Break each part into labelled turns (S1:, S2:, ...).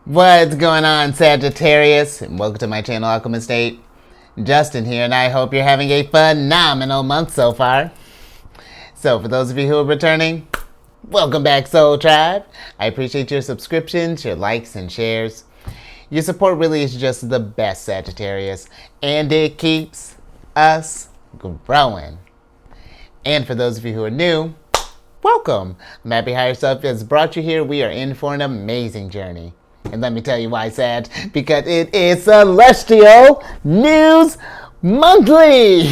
S1: What's going on, Sagittarius? And welcome to my channel, Alchemist. Justin here, and I hope you're having a phenomenal month so far. So, for those of you who are returning, welcome back, Soul Tribe. I appreciate your subscriptions, your likes, and shares. Your support really is just the best, Sagittarius, and it keeps us growing. And for those of you who are new, welcome. I'm happy Higher Self has brought you here. We are in for an amazing journey. And let me tell you why, Sag, because it is Celestial News Monthly.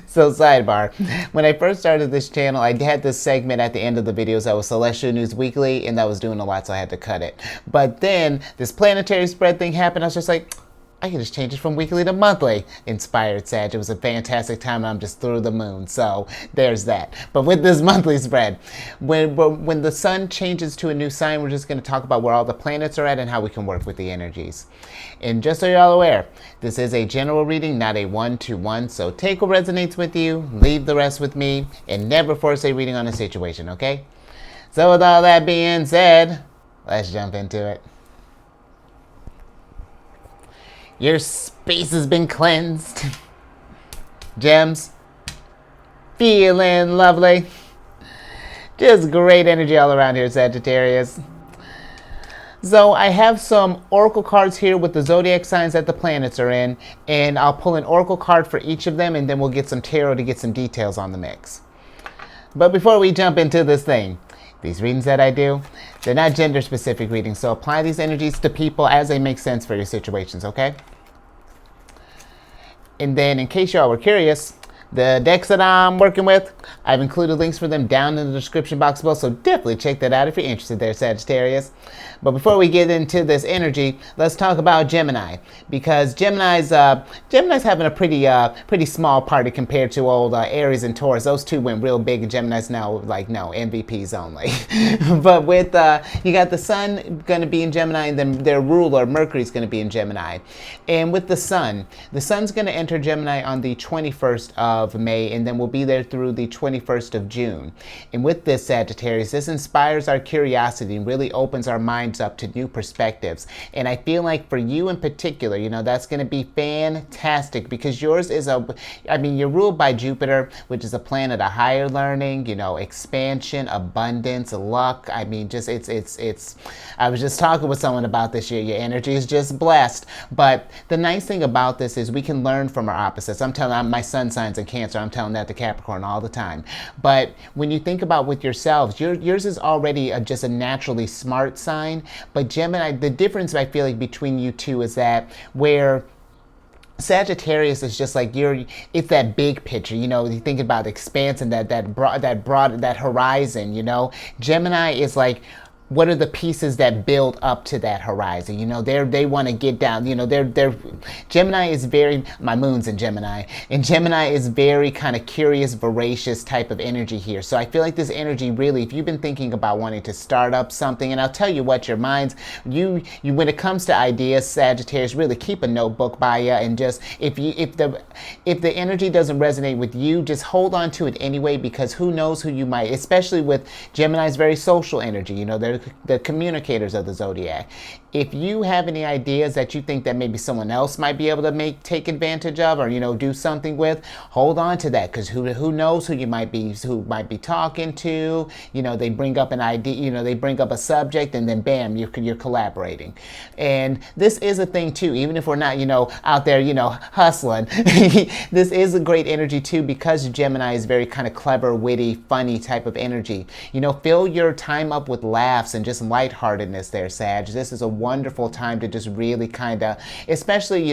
S1: So, sidebar, when I first started this channel, I had this segment at the end of the videos that was Celestial News Weekly, and that was doing a lot, so I had to cut it. But then this planetary spread thing happened. I was just like, I can just change it from weekly to monthly. Inspired, Sag. It was a fantastic time, and I'm just through the moon. So there's that. But with this monthly spread, when the sun changes to a new sign, we're just going to talk about where all the planets are at and how we can work with the energies. And just so you're all aware, this is a general reading, not a one-to-one. So take what resonates with you, leave the rest with me, and never force a reading on a situation, okay? So with all that being said, let's jump into it. Your space has been cleansed. Gems, feeling lovely. Just great energy all around here, Sagittarius. So I have some oracle cards here with the zodiac signs that the planets are in, and I'll pull an oracle card for each of them, and then we'll get some tarot to get some details on the mix. But before we jump into this thing, these readings that I do, they're not gender-specific readings, so apply these energies to people as they make sense for your situations, okay? And then, in case y'all were curious, the decks that I'm working with, I've included links for them down in the description box below, so definitely check that out if you're interested there, Sagittarius. But before we get into this energy, let's talk about Gemini, because Gemini's having a pretty small party compared to old Aries and Taurus. Those two went real big, and Gemini's now like, no, MVPs only. But with you got the sun going to be in Gemini, and then their ruler Mercury's going to be in Gemini. And with the sun's going to enter Gemini on the 21st of May, and then we'll be there through the 21st of June. And with this, Sagittarius, this inspires our curiosity and really opens our minds up to new perspectives. And I feel like for you in particular, that's going to be fantastic, because yours is you're ruled by Jupiter, which is a planet of higher learning, expansion, abundance, luck. I was just talking with someone about this year. Your energy is just blessed. But the nice thing about this is we can learn from our opposites. My sun signs in Cancer. I'm telling that to Capricorn all the time. But when you think about with yourselves, yours is already just a naturally smart sign. But Gemini, the difference I feel like between you two is that where Sagittarius is just like it's that big picture, you think about expanse and that broad horizon, Gemini is like, what are the pieces that build up to that horizon? They want to get down. Gemini is my moon's in Gemini, and Gemini is very kind of curious, voracious type of energy here. So I feel like this energy really, if you've been thinking about wanting to start up something, and I'll tell you what, your minds, you when it comes to ideas, Sagittarius, really keep a notebook by you, and just if the energy doesn't resonate with you, just hold on to it anyway, because who knows who you might, especially with Gemini's very social energy. They're the communicators of the zodiac. If you have any ideas that you think that maybe someone else might be able to take advantage of, or do something with, hold on to that, because who knows who might be talking to. They bring up an idea, they bring up a subject, and then bam, you're collaborating. And this is a thing too, even if we're not out there hustling. This is a great energy too, because Gemini is very kind of clever, witty, funny type of energy. Fill your time up with laughs and just lightheartedness there, Sag. This is a wonderful time to just really kind of, especially,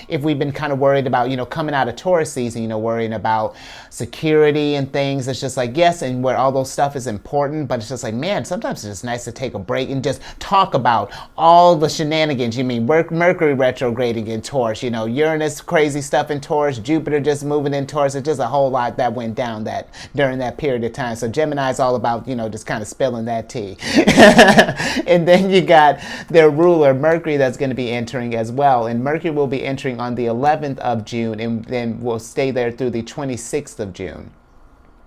S1: if we've been kind of worried about, coming out of Taurus season, worrying about security and things. It's just like, yes, and where all those stuff is important, but it's just like, man, sometimes it's just nice to take a break and just talk about all the shenanigans. Mercury retrograding in Taurus, Uranus crazy stuff in Taurus, Jupiter just moving in Taurus. It's just a whole lot that went down during that period of time. So Gemini is all about, just kind of spilling that tea. And then you got their ruler, Mercury, that's going to be entering as well. And Mercury will be entering on the 11th of June, and then will stay there through the 26th of June.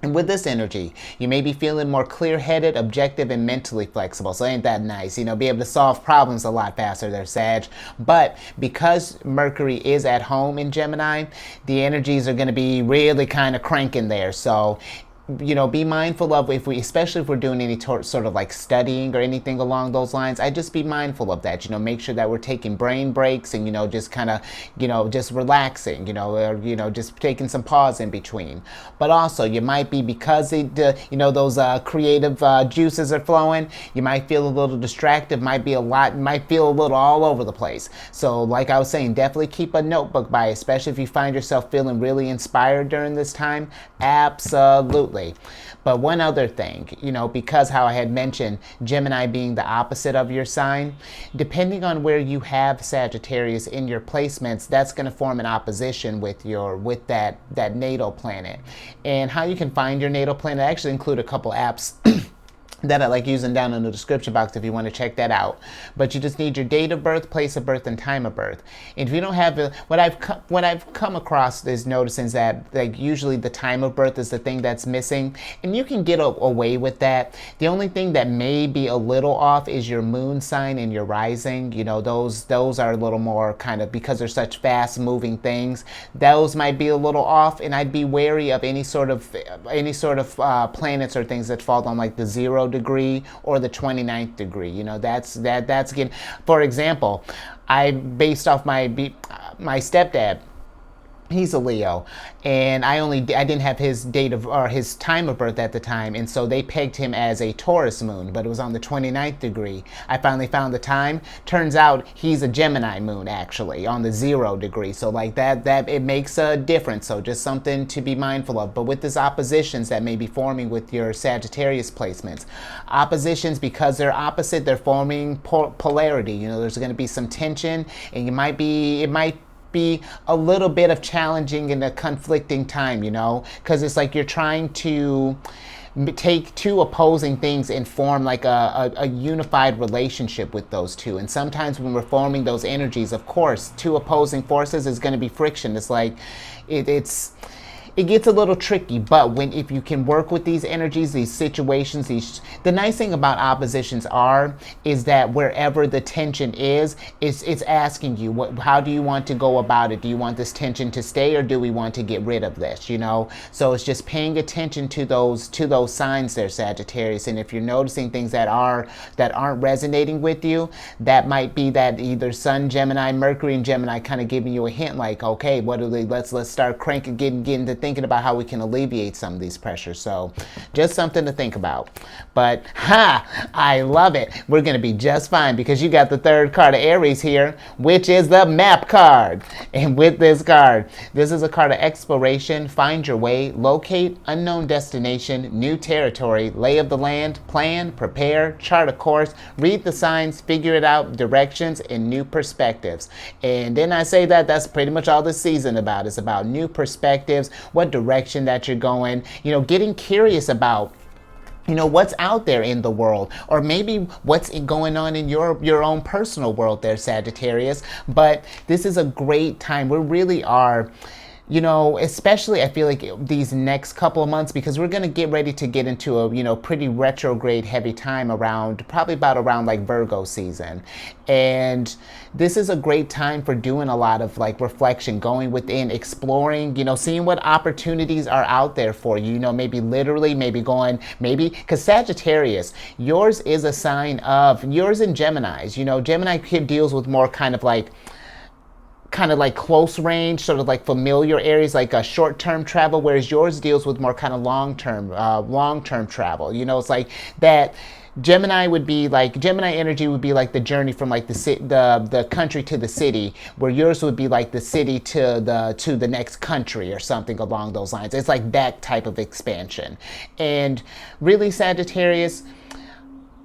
S1: And with this energy, you may be feeling more clear-headed, objective, and mentally flexible. So ain't that nice? Be able to solve problems a lot faster there, Sag. But because Mercury is at home in Gemini, the energies are going to be really kind of cranking there. So be mindful of, especially if we're doing any sort of like studying or anything along those lines, I just be mindful of that. Make sure that we're taking brain breaks and, just kind of, just relaxing, or, just taking some pause in between. But also you might be, because those creative juices are flowing, you might feel a little distracted, might feel a little all over the place. So like I was saying, definitely keep a notebook by, especially if you find yourself feeling really inspired during this time. Absolutely. But one other thing, because how I had mentioned Gemini being the opposite of your sign, depending on where you have Sagittarius in your placements, that's going to form an opposition with that natal planet. And how you can find your natal planet, I actually include a couple apps that I like using down in the description box if you want to check that out. But you just need your date of birth, place of birth, and time of birth. And if you don't have what I've come across is noticing that like usually the time of birth is the thing that's missing, and you can get away with that. The only thing that may be a little off is your moon sign and your rising. Those are a little more kind of, because they're such fast moving things, those might be a little off, and I'd be wary of any sort of planets or things that fall on like the 0 degree or the 29th degree. That's again, for example, I based off my stepdad. He's a Leo, and I didn't have his his time of birth at the time, and so they pegged him as a Taurus moon, but it was on the 29th degree. I finally found the time. Turns out he's a Gemini moon, actually, on the 0 degree. So like that it makes a difference. So just something to be mindful of. But with these oppositions that may be forming with your Sagittarius placements, oppositions, because they're opposite, they're forming polarity. There's going to be some tension, and it might be a little bit of challenging and a conflicting time, because it's like you're trying to take two opposing things and form like a unified relationship with those two. And sometimes when we're forming those energies, of course, two opposing forces is going to be friction. It's like it gets a little tricky, but if you can work with these energies, these situations, the nice thing about oppositions is that wherever the tension is, it's asking you, how do you want to go about it? Do you want this tension to stay, or do we want to get rid of this? So it's just paying attention to those signs there, Sagittarius. And if you're noticing things that aren't resonating with you, that might be that either Sun, Gemini, Mercury, and Gemini kind of giving you a hint, like, okay, let's start cranking, getting to thinking about how we can alleviate some of these pressures. So just something to think about. But I love it. We're going to be just fine, because you got the third card of Aries here, which is the map card. And with this card, this is a card of exploration, find your way, locate, unknown destination, new territory, lay of the land, plan, prepare, chart a course, read the signs, figure it out, directions, and new perspectives. And then I say that's pretty much all this season about. It's about new perspectives, what direction that you're going, getting curious about what's out there in the world, or maybe what's going on in your own personal world there, Sagittarius. But this is a great time. We really are, especially I feel like these next couple of months, because we're going to get ready to get into a, pretty retrograde heavy time probably around like Virgo season. And this is a great time for doing a lot of like reflection, going within, exploring, seeing what opportunities are out there for you, maybe literally, because Sagittarius, yours is a sign of, yours and Gemini's, Gemini deals with more kind of like close range, sort of like familiar areas, like a short-term travel, whereas yours deals with more kind of long-term travel. It's like that. Gemini energy would be like the journey from like the country to the city, where yours would be like the city to the next country or something along those lines. It's like that type of expansion. And really, Sagittarius,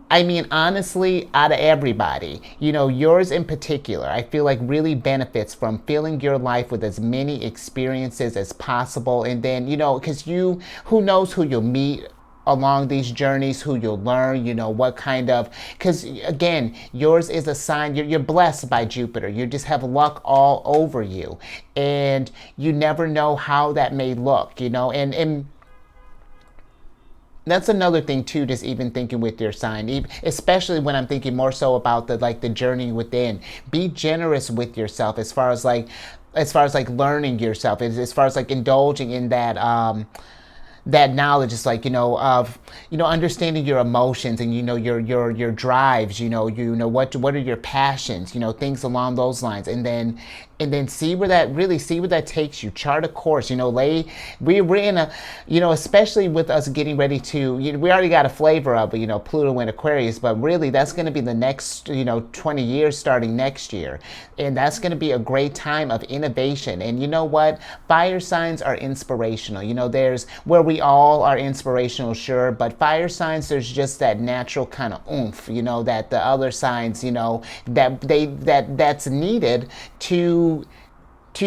S1: I mean, honestly, out of everybody, yours in particular, I feel like really benefits from filling your life with as many experiences as possible. And then, because who knows who you'll meet along these journeys, who you'll learn, what kind of, because again, yours is a sign, you're blessed by Jupiter. You just have luck all over you. And you never know how that may look, and That's another thing too, just even thinking with your sign, especially when I'm thinking more so about the journey within. Be generous with yourself as far as like learning yourself, as far as like indulging in that knowledge is like, of, understanding your emotions and, your drives, what are your passions, things along those lines. And then see where that takes you. Chart a course, we're in a, especially with us getting ready to, we already got a flavor of, Pluto and Aquarius, but really that's going to be the next, 20 years starting next year. And that's going to be a great time of innovation. And you know what? Fire signs are inspirational. There's where we all are inspirational, sure, but fire signs, there's just that natural kind of oomph, that the other signs, that's needed to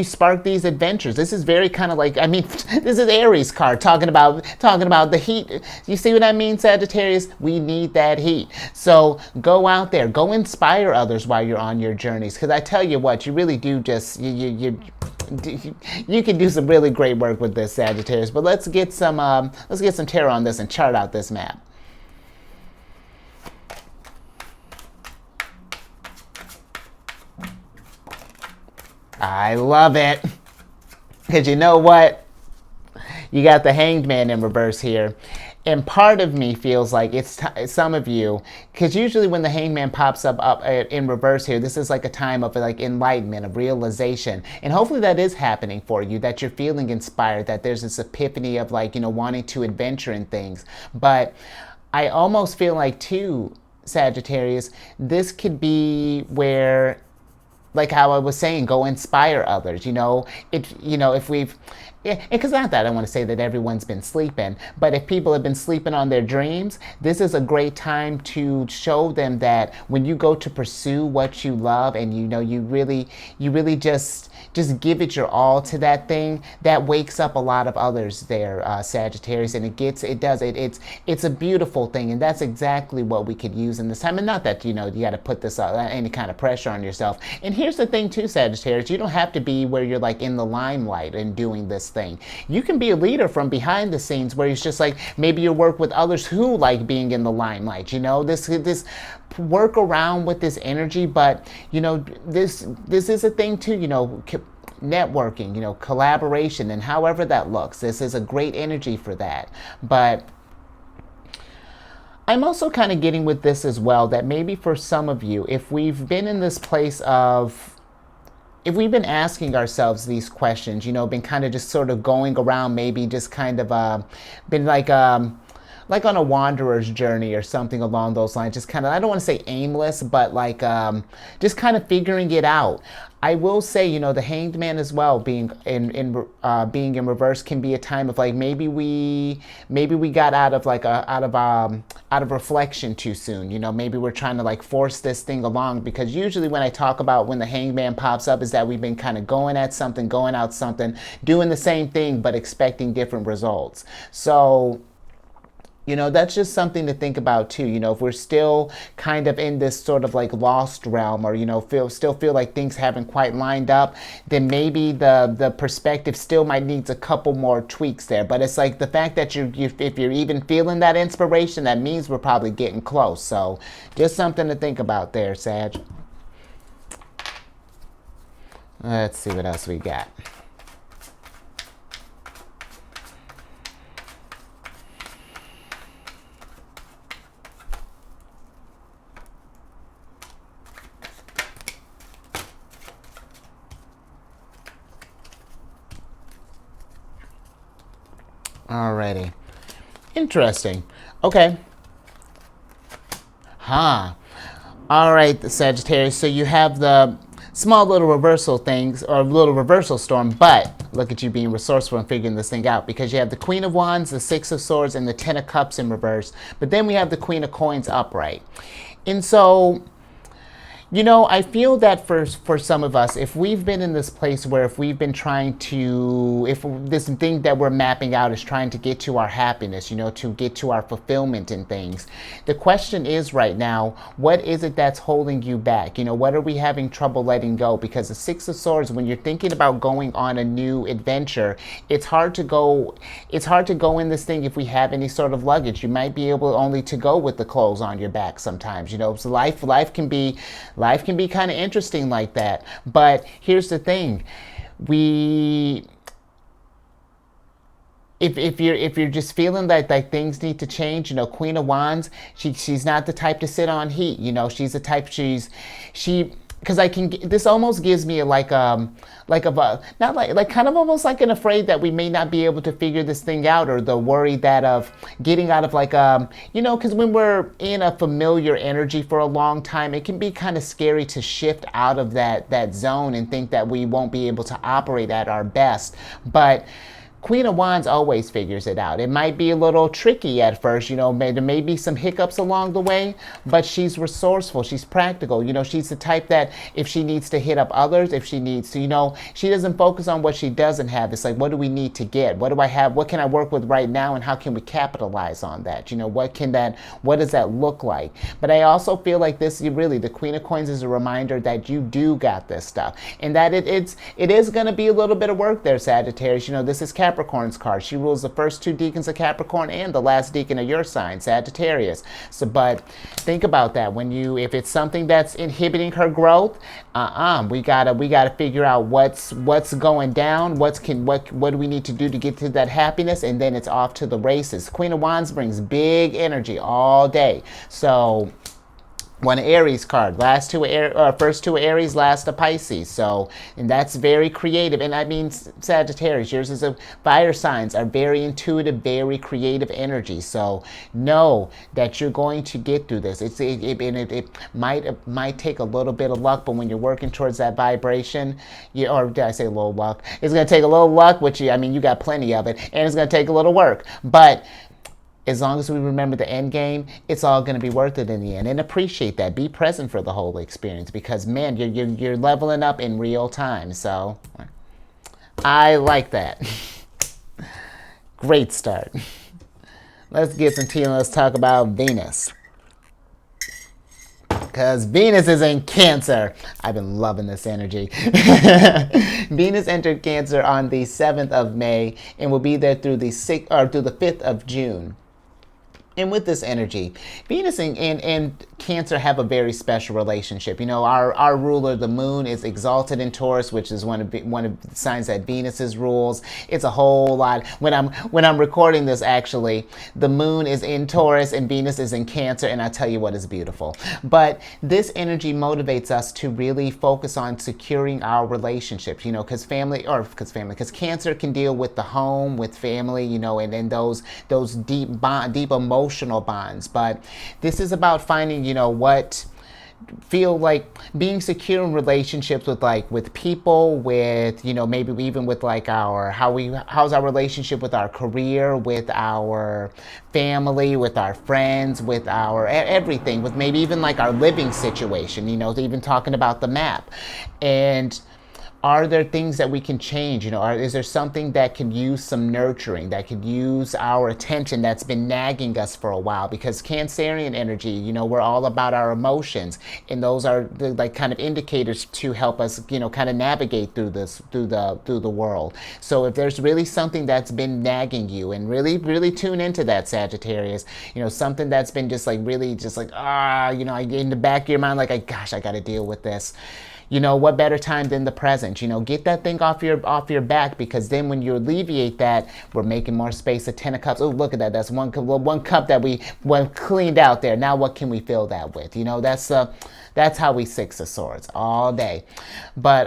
S1: spark these adventures. This is very kind of like, this is Aries card talking about the heat. You see what I mean, Sagittarius? We need that heat. So go out there, go inspire others while you're on your journeys. Because I tell you what, you really do just, you can do some really great work with this, Sagittarius. But let's get some tarot on this and chart out this map. I love it. Because you know what? You got the Hanged Man in reverse here. And part of me feels like it's some of you, because usually when the Hanged Man pops up in reverse here, this is like a time of like enlightenment, of realization. And hopefully that is happening for you, that you're feeling inspired, that there's this epiphany of like, wanting to adventure in things. But I almost feel like too, Sagittarius, this could be where, like how I was saying, go inspire others. If we've, because not that I want to say that everyone's been sleeping, but if people have been sleeping on their dreams, this is a great time to show them that when you go to pursue what you love and you really just give it your all to that thing, that wakes up a lot of others there, Sagittarius, and it's a beautiful thing, and that's exactly what we could use in this time. And not that you got to put this any kind of pressure on yourself. And here's the thing too, Sagittarius, you don't have to be where you're like in the limelight and doing this thing. You can be a leader from behind the scenes, where it's just like maybe you work with others who like being in the limelight. This work around with this energy, but this is a thing too. Networking, collaboration, and however that looks. This is a great energy for that. But I'm also kind of getting with this as well, that maybe for some of you, if we've been in this place of, if we've been asking ourselves these questions, been kind of just sort of going around, maybe just kind of been like on a wanderer's journey or something along those lines, just kind of, I don't want to say aimless, but like just kind of figuring it out. I will say, the Hanged Man as well, being in reverse, can be a time of like maybe we got out of reflection too soon. Maybe we're trying to like force this thing along, because usually when I talk about when the Hanged Man pops up is that we've been kind of going out something, doing the same thing but expecting different results. So that's just something to think about too. If we're still kind of in this sort of like lost realm, or still feel like things haven't quite lined up, then maybe the perspective still might need a couple more tweaks there. But it's like the fact that if you're even feeling that inspiration, that means we're probably getting close. So just something to think about there, Sag. Let's see what else we got. Alrighty. Interesting. Okay. Alright, the Sagittarius. So you have the small little reversal things, or little reversal storm, but look at you being resourceful and figuring this thing out, because you have the Queen of Wands, the Six of Swords, and the Ten of Cups in reverse. But then we have the Queen of Coins upright. And so, You know, I feel that for some of us, if we've been in this place where if we've been trying to, if this thing that we're mapping out is trying to get to our happiness, you know, to get to our fulfillment in things, the question is right now, what is it that's holding you back? You know, what are we having trouble letting go? Because the Six of Swords, when you're thinking about going on a new adventure, it's hard to go in this thing if we have any sort of luggage. You might be able only to go with the clothes on your back sometimes, you know. So life can be kind of interesting like that. But here's the thing. If you're just feeling that like things need to change, you know, Queen of Wands, she's not the type to sit on heat, you know. She's the type, because this almost gives me not like kind of almost like an afraid that we may not be able to figure this thing out, or the worry that of getting out of like you know, because when we're in a familiar energy for a long time, it can be kind of scary to shift out of that zone and think that we won't be able to operate at our best. But Queen of Wands always figures it out. It might be a little tricky at first, you know, there may be some hiccups along the way, but she's resourceful, she's practical. You know, she's the type that if she needs to hit up others, if she needs to, you know, she doesn't focus on what she doesn't have. It's like, what do we need to get? What do I have? What can I work with right now? And how can we capitalize on that? You know, what does that look like? But I also feel like the Queen of Coins is a reminder that you do got this stuff, and that it is going to be a little bit of work there, Sagittarius. You know, this is Capricorn's card. She rules the first two decans of Capricorn and the last decan of your sign, Sagittarius. So, but think about that if it's something that's inhibiting her growth, we gotta figure out what's going down, what do we need to do to get to that happiness, and then it's off to the races. Queen of Wands brings big energy all day. So, one Aries card, first two Aries, last a Pisces. So, and that's very creative. And I mean, Sagittarius, yours is fire signs are very intuitive, very creative energy. So know that you're going to get through this. It might take a little bit of luck, but when you're working towards that vibration, or did I say a little luck? It's going to take a little luck, which you got plenty of it, and it's going to take a little work. But as long as we remember the end game, it's all going to be worth it in the end. And appreciate that. Be present for the whole experience, because, man, you're leveling up in real time. So I like that. Great start. Let's get some tea and let's talk about Venus. Because Venus is in Cancer. I've been loving this energy. Venus entered Cancer on the 7th of May and will be there through the 5th of June. And with this energy, Venus and Cancer have a very special relationship. You know, our ruler, the moon, is exalted in Taurus, which is one of the signs that Venus's rules. It's a whole lot. When I'm recording this, actually, the moon is in Taurus and Venus is in Cancer, and I tell you what, is beautiful. But this energy motivates us to really focus on securing our relationships. You know, because Cancer can deal with the home, with family, you know, and then those deep emotional bonds. But this is about finding, you know, feel like being secure in relationships with people, with, you know, maybe even with like how's our relationship with our career, with our family, with our friends, with our everything, with maybe even like our living situation, you know, even talking about the map. And are there things that we can change? You know, is there something that could use some nurturing, that could use our attention, that's been nagging us for a while? Because Cancerian energy, you know, we're all about our emotions, and those are the like kind of indicators to help us, you know, kind of navigate through the world. So if there's really something that's been nagging you, and really tune into that, Sagittarius, you know, something that's been just like really just like you know, in the back of your mind, like, I got to deal with this. You know, what better time than the present? You know, get that thing off your back, because then when you alleviate that, we're making more space. The 10 of Cups. Oh, look at that. That's one cup that we cleaned out there. Now what can we fill that with? You know, that's how we Six of Swords all day. But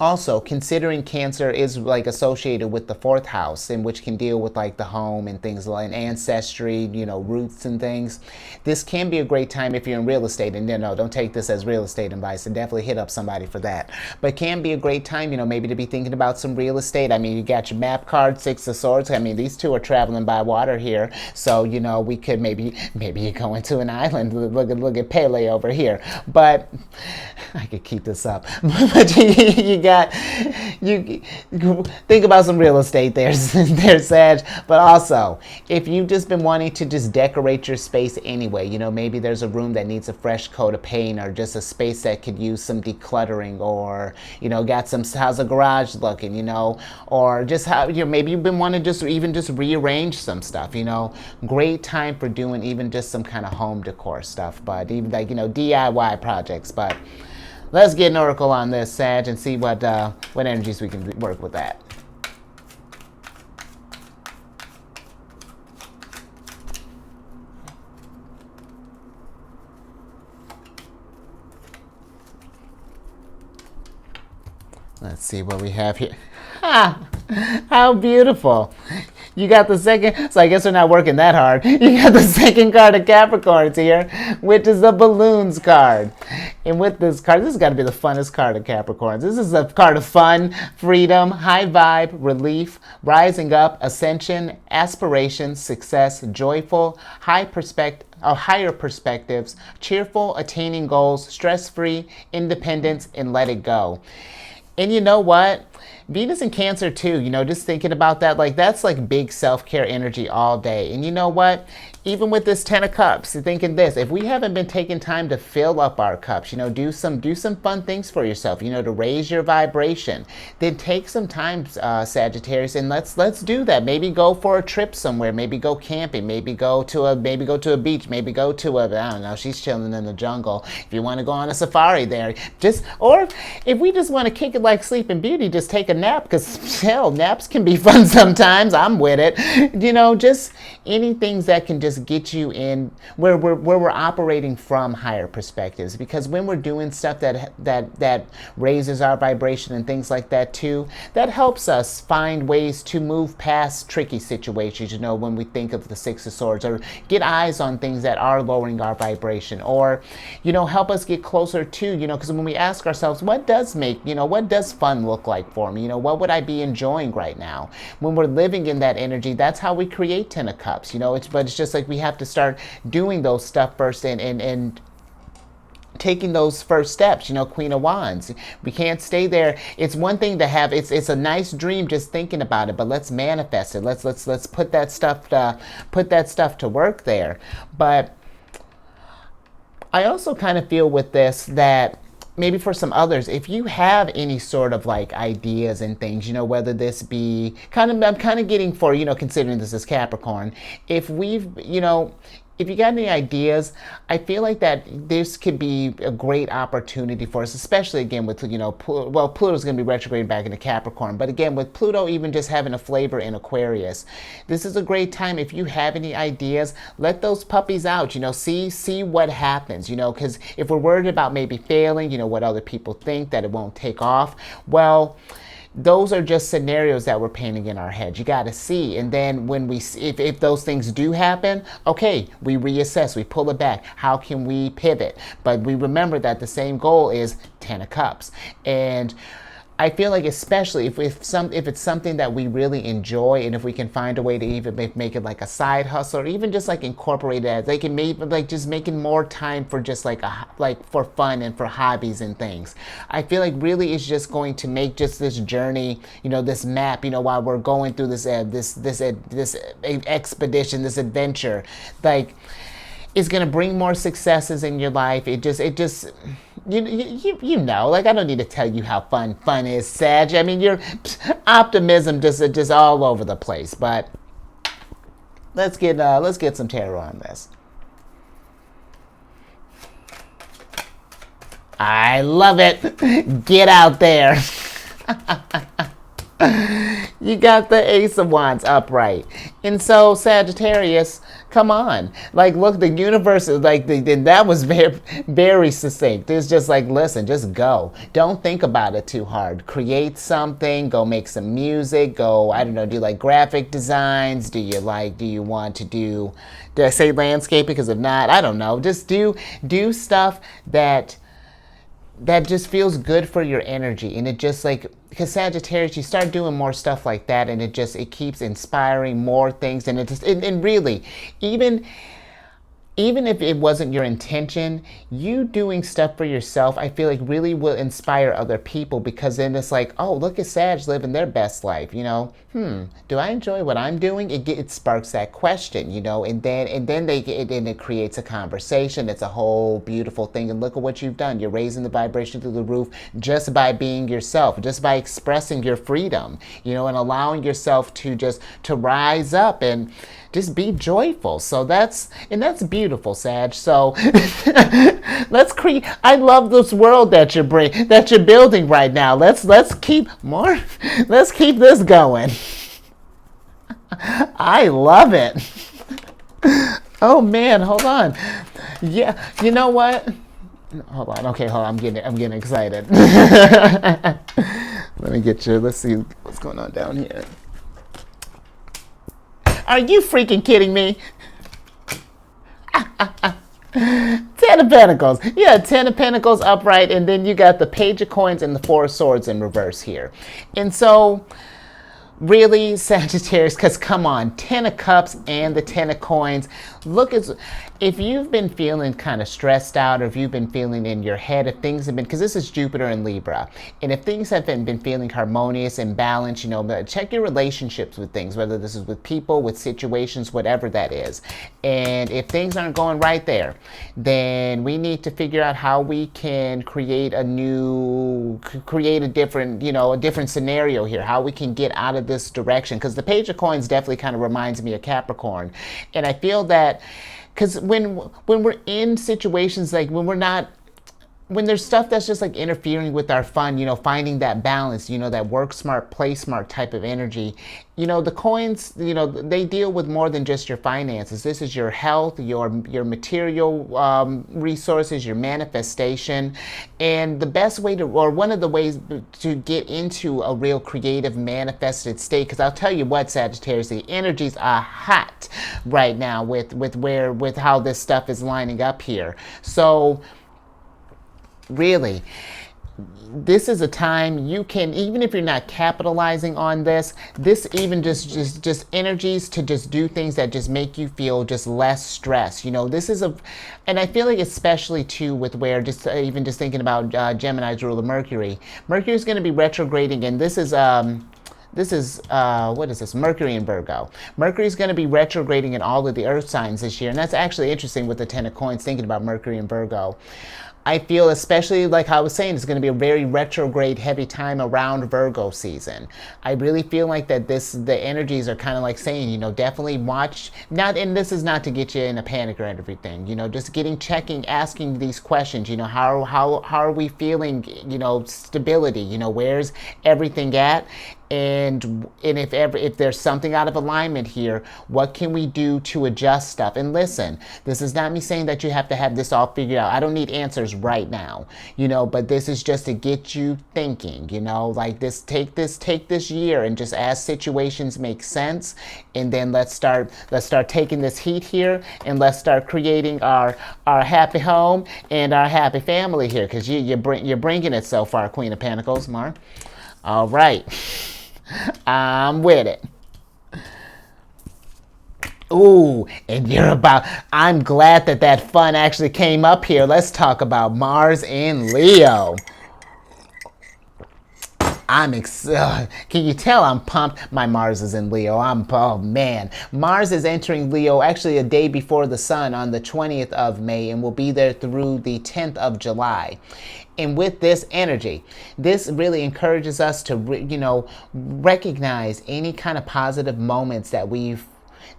S1: Also, considering Cancer is like associated with the fourth house, in which can deal with like the home and things like ancestry, you know, roots and things. This can be a great time if you're in real estate, and you know, don't take this as real estate advice, and definitely hit up somebody for that. But it can be a great time, you know, maybe to be thinking about some real estate. I mean, you got your map card, Six of Swords. I mean, these two are traveling by water here, so you know, we could maybe you go into an island. Look at Pele over here, but I could keep this up. But you think about some real estate there, Sag. But also, if you've just been wanting to just decorate your space anyway, you know, maybe there's a room that needs a fresh coat of paint, or just a space that could use some decluttering, or you know, got some, how's a garage looking, you know, or just how, you know, maybe you've been wanting to just rearrange some stuff, you know, great time for doing even just some kind of home decor stuff, but even like, you know, DIY projects. But let's get an oracle on this, Sag, and see what energies we can work with that. Let's see what we have here. Ah, how beautiful. You got the second, so I guess we're not working that hard. You got the second card of Capricorns here, which is the Balloons card. And with this card, this has got to be the funnest card of Capricorns. This is a card of fun, freedom, high vibe, relief, rising up, ascension, aspiration, success, joyful, higher perspectives, cheerful, attaining goals, stress-free, independence, and let it go. And you know what? Venus in Cancer too, you know, just thinking about that, like that's like big self-care energy all day. And you know what? Even with this 10 of Cups, thinking this, if we haven't been taking time to fill up our cups, you know, do some fun things for yourself, you know, to raise your vibration, then take some time, Sagittarius, and let's do that. Maybe go for a trip somewhere, maybe go camping, maybe go to a beach, maybe go to I don't know, she's chilling in the jungle. If you want to go on a safari there, or if we just want to kick it like Sleeping Beauty, just take a nap, because hell, naps can be fun sometimes. I'm with it. You know, just anything that can just get you in where we're operating from higher perspectives, because when we're doing stuff that raises our vibration and things like that too, that helps us find ways to move past tricky situations, you know, when we think of the Six of Swords, or get eyes on things that are lowering our vibration, or you know, help us get closer to, you know, because when we ask ourselves, what does fun look like for me, you know, what would I be enjoying right now, when we're living in that energy, that's how we create 10 of Cups, you know. It's just like we have to start doing those stuff first, and taking those first steps, you know. Queen of Wands, we can't stay there. It's one thing to have, it's a nice dream just thinking about it, but let's manifest it. Let's put that stuff to work there. But I also kind of feel with this that maybe for some others, if you have any sort of like ideas and things, you know, whether this be I'm kind of getting for, you know, considering this is Capricorn, if you got any ideas, I feel like that this could be a great opportunity for us, especially again with, you know, Pluto's going to be retrograde back into Capricorn, but again with Pluto even just having a flavor in Aquarius, this is a great time. If you have any ideas, let those puppies out, you know, see what happens, you know, because if we're worried about maybe failing, you know, what other people think, that it won't take off, well, those are just scenarios that we're painting in our head. You got to see, and then when we see, if those things do happen, okay, we reassess, we pull it back. How can we pivot? But we remember that the same goal is 10 of Cups, and I feel like especially if it's something that we really enjoy, and if we can find a way to even make it like a side hustle, or even just like incorporate it as they can maybe like just making more time for just like for fun and for hobbies and things. I feel like really it's just going to make just this journey, you know, this map, you know, while we're going through this expedition, this adventure, like it's gonna bring more successes in your life. It just you know, like I don't need to tell you how fun is, Sag. I mean, your optimism just all over the place. But let's get some tarot on this. I love it. Get out there. You got the Ace of Wands upright. And so Sagittarius, Come on. Like, look, the universe, like, that was very, very succinct. It's just like, listen, just go. Don't think about it too hard. Create something, go make some music, go, I don't know, do you like graphic designs? Do you want to do, did I say landscaping? Because if not, I don't know. Just do stuff that just feels good for your energy. And it just like, because Sagittarius, you start doing more stuff like that, and it keeps inspiring more things. And it just, and really, even if it wasn't your intention, you doing stuff for yourself, I feel like really will inspire other people, because then it's like, oh, look at Sag living their best life, you know? Do I enjoy what I'm doing? It sparks that question, you know, and then it creates a conversation. It's a whole beautiful thing. And look at what you've done. You're raising the vibration through the roof just by being yourself, just by expressing your freedom, you know, and allowing yourself to rise up and just be joyful. So that's beautiful, Sag. So let's create. I love this world that you're building right now. Let's keep this going. I love it. Oh man, hold on. Yeah, you know what? Hold on. Okay, hold on. I'm getting excited. Let me get you. Let's see what's going on down here. Are you freaking kidding me? Ten of Pentacles. Yeah, Ten of Pentacles upright, and then you got the Page of Coins and the Four of Swords in reverse here. And so, really, Sagittarius, because come on, Ten of Cups and the Ten of Coins. Look, if you've been feeling kind of stressed out, or if you've been feeling in your head, if things have been, because this is Jupiter in Libra, and if things have been feeling harmonious and balanced, you know, check your relationships with things, whether this is with people, with situations, whatever that is. And if things aren't going right there, then we need to figure out how we can create a different, you know, a different scenario here, how we can get out of this direction. Because the Page of Coins definitely kind of reminds me of Capricorn. And I feel that because when we're in situations like when there's stuff that's just like interfering with our fun, you know, finding that balance, you know, that work smart, play smart type of energy, you know, the coins, you know, they deal with more than just your finances. This is your health, your material resources, your manifestation. And the best way or one of the ways to get into a real creative manifested state, because I'll tell you what, Sagittarius, the energies are hot right now with how this stuff is lining up here. So really, this is a time you can, even if you're not capitalizing on this even just energies to just do things that just make you feel just less stress. You know, this is and I feel like especially too with where even just thinking about Gemini's ruler Mercury. Mercury is going to be retrograding, and this is what is this? Mercury in Virgo. Mercury is going to be retrograding in all of the earth signs this year. And that's actually interesting with the Ten of Coins, thinking about Mercury in Virgo. I feel, especially like I was saying, it's going to be a very retrograde heavy time around Virgo season. I really feel like that the energies are kind of like saying, you know, definitely watch, and this is not to get you in a panic or everything, you know, just asking these questions, you know, how are we feeling, you know, stability, you know, where's everything at? And if there's something out of alignment here, what can we do to adjust stuff? And listen, this is not me saying that you have to have this all figured out. I don't need answers right now, you know, but this is just to get you thinking, you know, like take this year and just as situations make sense. And then let's start taking this heat here, and let's start creating our happy home and our happy family here. Because you're bringing it so far, Queen of Pentacles, Mar. All right. I'm with it. Ooh, and I'm glad that fun actually came up here. Let's talk about Mars in Leo. Can you tell I'm pumped? My Mars is in Leo. Oh man. Mars is entering Leo actually a day before the sun on the 20th of May, and will be there through the 10th of July. And with this energy, this really encourages us to, you know, recognize any kind of positive moments that we've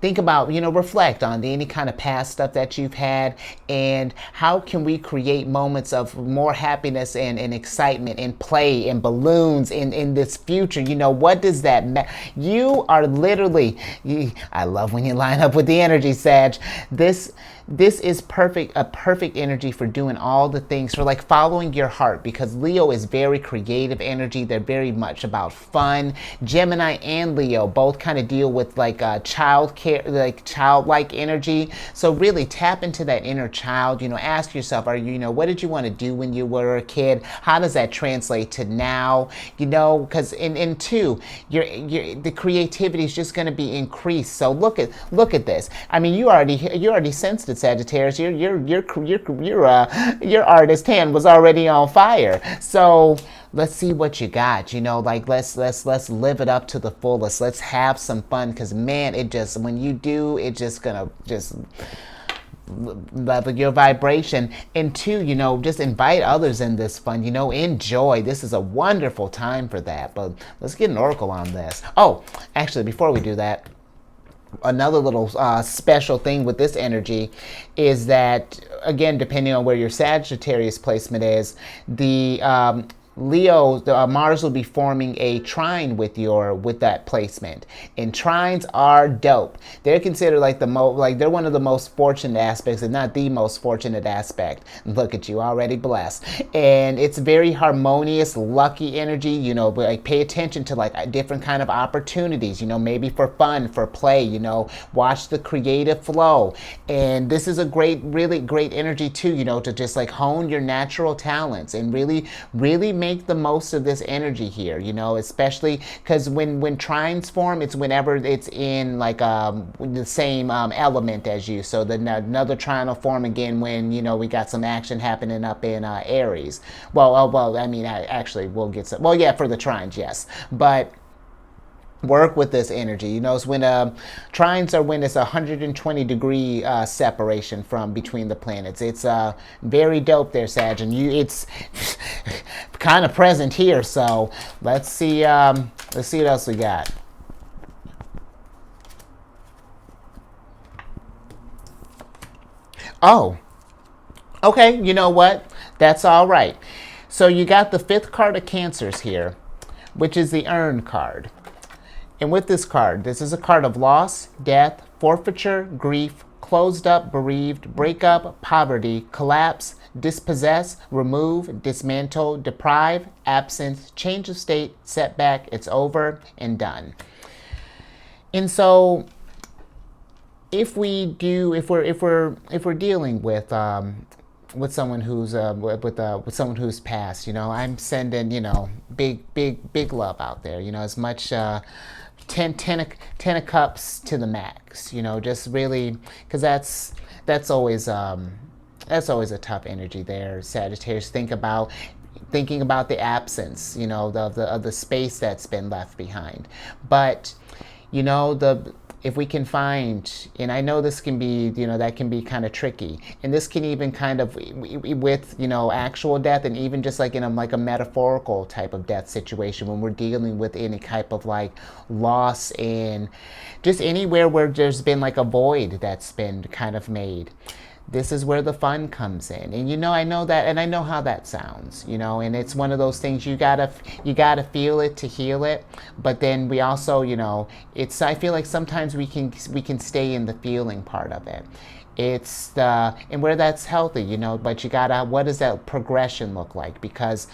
S1: think about, reflect on any kind of past stuff that you've had, and how can we create moments of more happiness and excitement and play and balloons in this future. What does that you are literally, I love when you line up with the energy, Sag. This is a perfect energy for doing all the things, for like following your heart, because Leo is very creative energy. They're very much about fun. Gemini and Leo both kind of deal with like childlike energy. So really tap into that inner child. Ask yourself, what did you want to do when you were a kid? How does that translate to now? Because in two, the creativity is just going to be increased. So look at this. I mean, you already sensed it, Sagittarius. Your artist hand was already on fire. So let's see what you got. Let's live it up to the fullest. Let's have some fun, because man, when you do, it's just gonna level your vibration. And two, just invite others in this fun. Enjoy. This is a wonderful time for that. But let's get an oracle on this. Oh, actually, before we do that, another little special thing with this energy is that, again, depending on where your Sagittarius placement is, the Mars will be forming a trine with that placement, and trines are dope. They're considered like they're one of the most fortunate aspects, if not the most fortunate aspect. Look at you, already blessed. And it's very harmonious, lucky energy. Like pay attention to like different kind of opportunities. Maybe for fun, for play. Watch the creative flow. And this is a really great energy too. To just like hone your natural talents and really make the most of this energy here, especially because when trines form, it's whenever it's in like the same element as you. So another trine will form again when we got some action happening up in Aries. Actually we'll get some. Well, yeah, for the trines, yes, but work with this energy. It's when trines are when it's 120 degree separation from between the planets. It's very dope there, Sag, and it's kind of present here. So let's see what else we got. Oh, okay. You know what? That's all right. So you got the 5th card of Cancers here, which is the Urn card. And with this card, this is a card of loss, death, forfeiture, grief, closed up, bereaved, breakup, poverty, collapse, dispossess, remove, dismantle, deprive, absence, change of state, setback, it's over and done. And so if we're dealing with someone who's with someone who's passed, I'm sending big love out there, as much 10 of cups to the max, just really, because that's always a tough energy there, Sagittarius. Thinking about the absence, of the space that's been left behind. But if we can find, and I know this can be, that can be kind of tricky, and this can even kind of, with, actual death, and even just like in a metaphorical type of death situation, when we're dealing with any type of like loss, and just anywhere where there's been like a void that's been kind of made. This is where the fun comes in. And I know that, and I know how that sounds, and it's one of those things you gotta feel it to heal it. But then we also, I feel like sometimes we can stay in the feeling part of it. And where that's healthy, but what does that progression look like? Because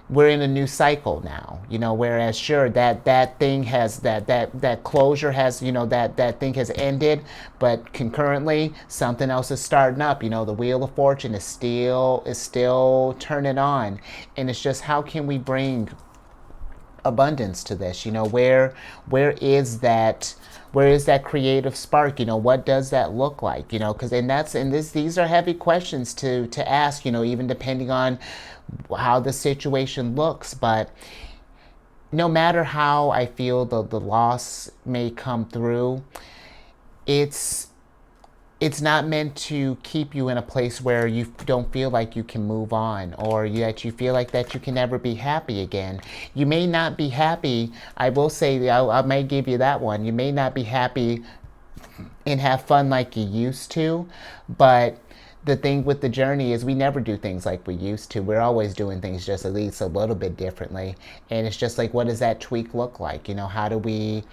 S1: we're in a new cycle now, whereas sure, that thing has, that closure has, that thing has ended, but concurrently something else is starting up. The wheel of fortune is still turning on. And it's just, how can we bring abundance to this? Where is that creative spark? What does that look like? Because these are heavy questions to ask, even depending on how the situation looks. But no matter how I feel the loss may come through, it's it's not meant to keep you in a place where you don't feel like you can move on, or that you feel like that you can never be happy again. You may not be happy. I will say, I may give you that one. You may not be happy and have fun like you used to, but the thing with the journey is we never do things like we used to. We're always doing things just at least a little bit differently. And it's just like, what does that tweak look like? How do we...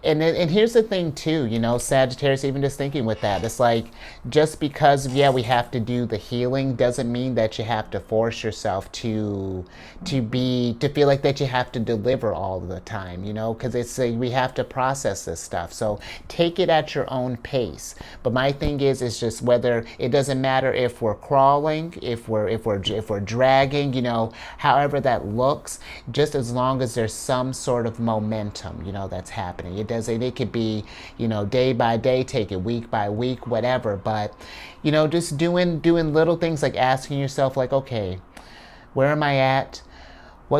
S1: And here's the thing too, Sagittarius, even just thinking with that, it's like, just because, we have to do the healing doesn't mean that you have to force yourself to feel like that you have to deliver all the time, because it's like, we have to process this stuff. So take it at your own pace. But my thing is just whether, it doesn't matter if we're crawling, if we're dragging, however that looks, just as long as there's some sort of momentum, that's happening. It could be, day by day, take it week by week, whatever. But, just doing little things like asking yourself, like, okay, where am I at?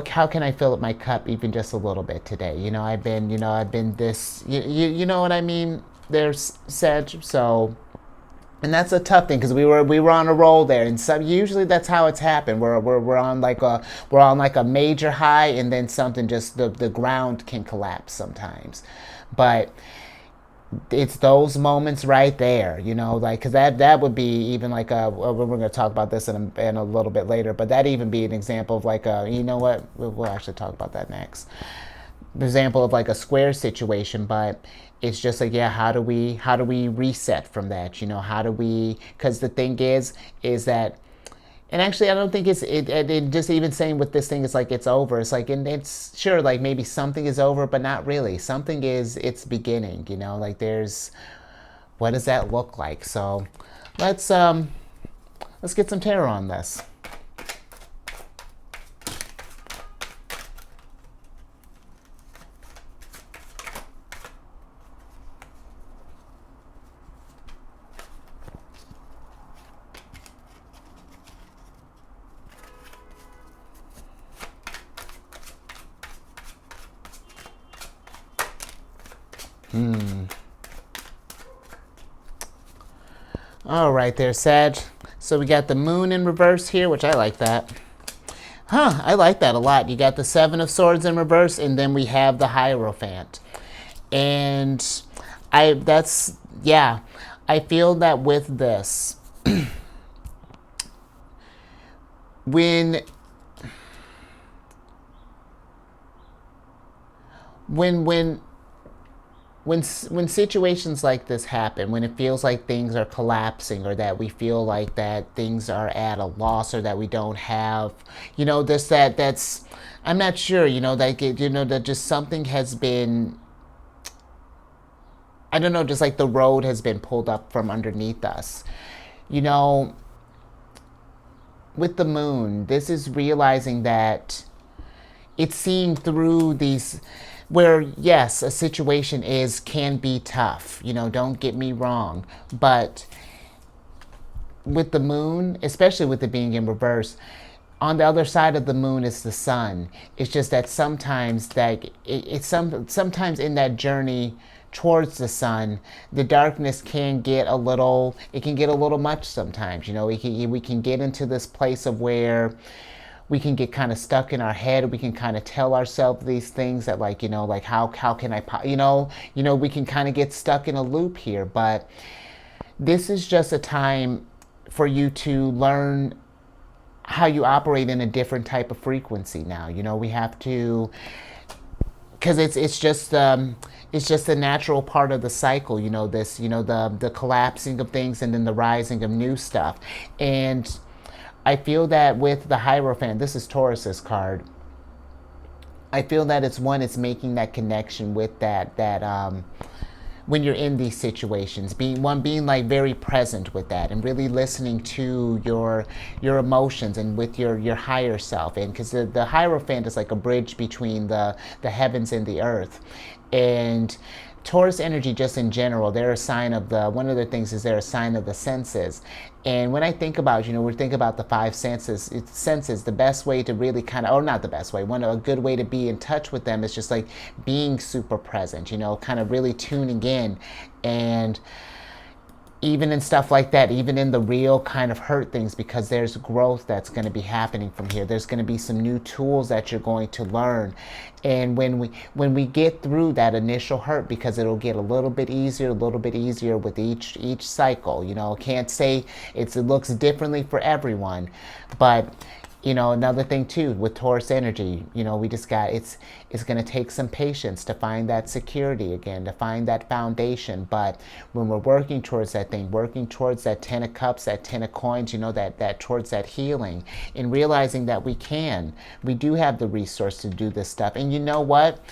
S1: How can I fill up my cup even just a little bit today? I've been this, you know what I mean? There's Sag, so... And that's a tough thing, because we were on a roll there, and usually that's how it's happened. We're on like a major high, and then something just the ground can collapse sometimes. But it's those moments right there, because that would be even like we're going to talk about this in a little bit later, but that even be an example of like we'll actually talk about that next. An example of like a square situation, but it's just like, how do we reset from that? How do we, because the thing is that, and actually I don't think it just even saying with this thing, it's like it's over. It's like, and it's sure, like maybe something is over, but not really. Something it's beginning, like there's, what does that look like? So let's get some tarot on this. All right there, Sag. So we got the moon in reverse here, which I like that. I like that a lot. You got the Seven of Swords in reverse, and then we have the Hierophant. And I feel that with this, when situations like this happen, when it feels like things are collapsing, or that we feel like that things are at a loss, or that we don't have, that's, I'm not sure, that just something has been, I don't know, just like the road has been pulled up from underneath us. With the moon, this is realizing that it's seeing through these, where yes, a situation can be tough, don't get me wrong, but with the moon, especially with it being in reverse, on the other side of the moon is the sun. It's just that sometimes sometimes in that journey towards the sun, the darkness can get a little much sometimes. We can get into this place of where we can get kind of stuck in our head. We can kind of tell ourselves these things that like, how can I, we can kind of get stuck in a loop here. But this is just a time for you to learn how you operate in a different type of frequency now. We have to, because it's just a natural part of the cycle, the collapsing of things and then the rising of new stuff. And I feel that with the Hierophant, this is Taurus's card, I feel that it's making that connection with that when you're in these situations, being like very present with that, and really listening to your emotions and with your higher self. And because the Hierophant is like a bridge between the heavens and the earth. And Taurus energy, just in general, they're a sign of one of the things is they're a sign of the senses. And when I think about, we think about the five senses, the best way to really kind of, or not the best way, a good way to be in touch with them is just like being super present, kind of really tuning in. And even in stuff like that, even in the real kind of hurt things, because there's growth that's going to be happening from here. There's going to be some new tools that you're going to learn. And when we get through that initial hurt, because it'll get a little bit easier with each cycle. You know, can't say it looks differently for everyone, but you know, another thing too with Taurus energy, you know, we just got, it's going to take some patience to find that security again, to find that foundation. But when we're working towards that thing, working towards that 10 of cups, that 10 of coins, you know, that towards that healing, and realizing that we do have the resource to do this stuff. And you know what?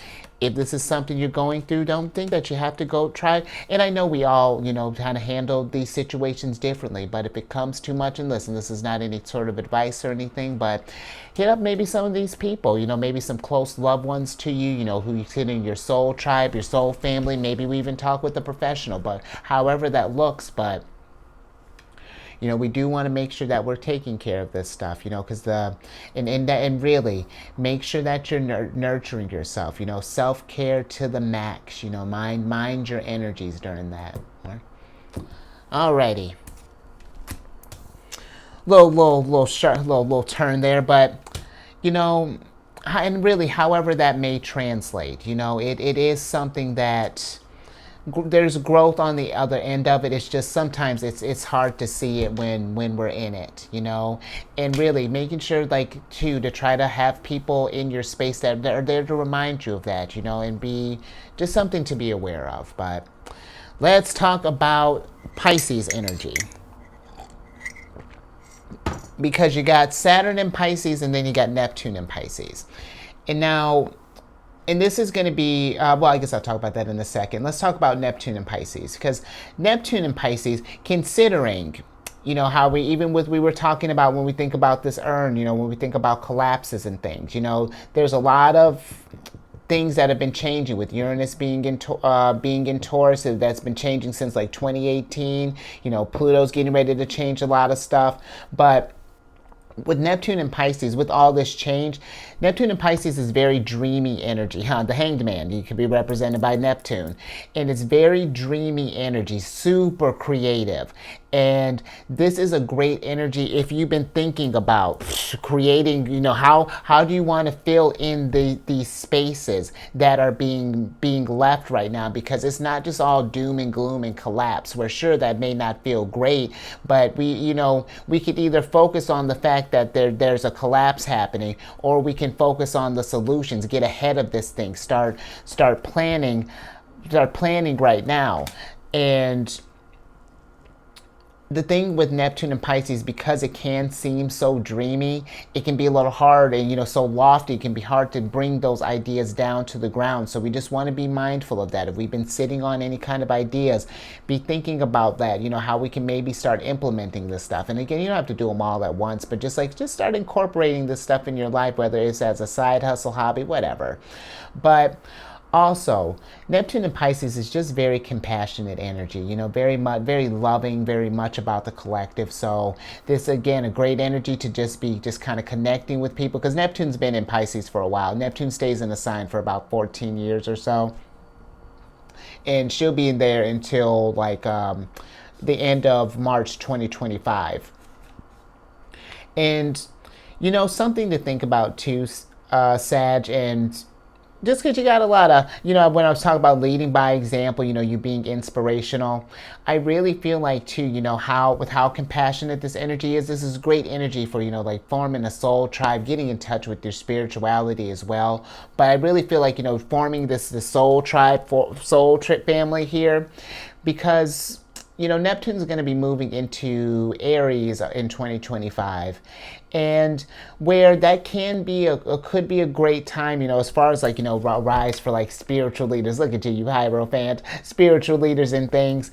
S1: If this is something you're going through, don't think that you have to go try. And I know we all, you know, kind of handle these situations differently. But if it comes too much, and listen, this is not any sort of advice or anything, but hit up maybe some of these people, you know, maybe some close loved ones to you, you know, who you sit in your soul tribe, your soul family. Maybe we even talk with a professional, but however that looks. But you know, we do want to make sure that we're taking care of this stuff, you know, because and really make sure that you're nurturing yourself, you know, self-care to the max, you know, mind your energies during that. Alrighty. Little turn there, but you know, and really however that may translate, you know, it is something that there's growth on the other end of it. It's just sometimes it's hard to see it when we're in it, you know. And really making sure, like, too, to try to have people in your space that are there to remind you of that, you know, and be just something to be aware of. But let's talk about Pisces energy, because you got Saturn in Pisces and then you got Neptune in Pisces. And now, and this is going to be, well, I guess I'll talk about that in a second. Let's talk about Neptune and Pisces, because Neptune and Pisces, considering, you know, how we were talking about when we think about this urn, you know, when we think about collapses and things, you know, there's a lot of things that have been changing with Uranus being in Taurus. That's been changing since like 2018. You know, Pluto's getting ready to change a lot of stuff. But with Neptune and Pisces, with all this change, Neptune and Pisces is very dreamy energy, huh? The Hanged Man, you could be represented by Neptune. And it's very dreamy energy, super creative. And this is a great energy if you've been thinking about creating, you know, how do you want to fill in these spaces that are being left right now? Because it's not just all doom and gloom and collapse. We're sure that may not feel great, but we could either focus on the fact that there's a collapse happening, or we can focus on the solutions, get ahead of this thing, start planning right now. And the thing with Neptune and Pisces, because it can seem so dreamy, it can be a little hard, and, you know, so lofty, it can be hard to bring those ideas down to the ground. So we just want to be mindful of that. If we've been sitting on any kind of ideas, be thinking about that, you know, how we can maybe start implementing this stuff. And again, you don't have to do them all at once, but just start incorporating this stuff in your life, whether it's as a side hustle, hobby, whatever. But also, Neptune and Pisces is just very compassionate energy, you know, very loving, very much about the collective. So this, again, a great energy to just be kind of connecting with people, because Neptune's been in Pisces for a while. Neptune stays in the sign for about 14 years or so. And she'll be in there until like the end of March 2025. And, you know, something to think about too, Sag, and just because you got a lot of, you know, when I was talking about leading by example, you know, you being inspirational, I really feel like too, you know, how compassionate this energy is. This is great energy for, you know, like forming a soul tribe, getting in touch with your spirituality as well. But I really feel like, you know, forming this soul tribe, soul trip family here, because, you know, Neptune's going to be moving into Aries in 2025. And where that can be could be a great time, you know, as far as like, you know, rise for like spiritual leaders. Look at you Hierophant, spiritual leaders and things.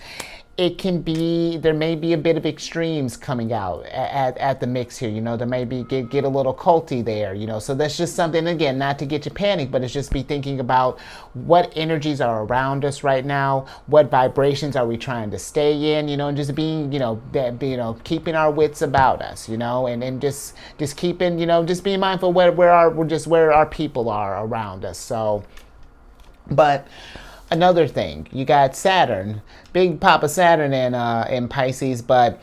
S1: It can be, there may be a bit of extremes coming out at the mix here, you know, there may be get a little culty there, you know, so that's just something, again, not to get you panicked, but it's just be thinking about what energies are around us right now, what vibrations are we trying to stay in, you know, and just being, keeping our wits about us, you know, and just keeping, you know, just being mindful where our people are around us. So, but another thing, you got Saturn, big Papa Saturn in Pisces, but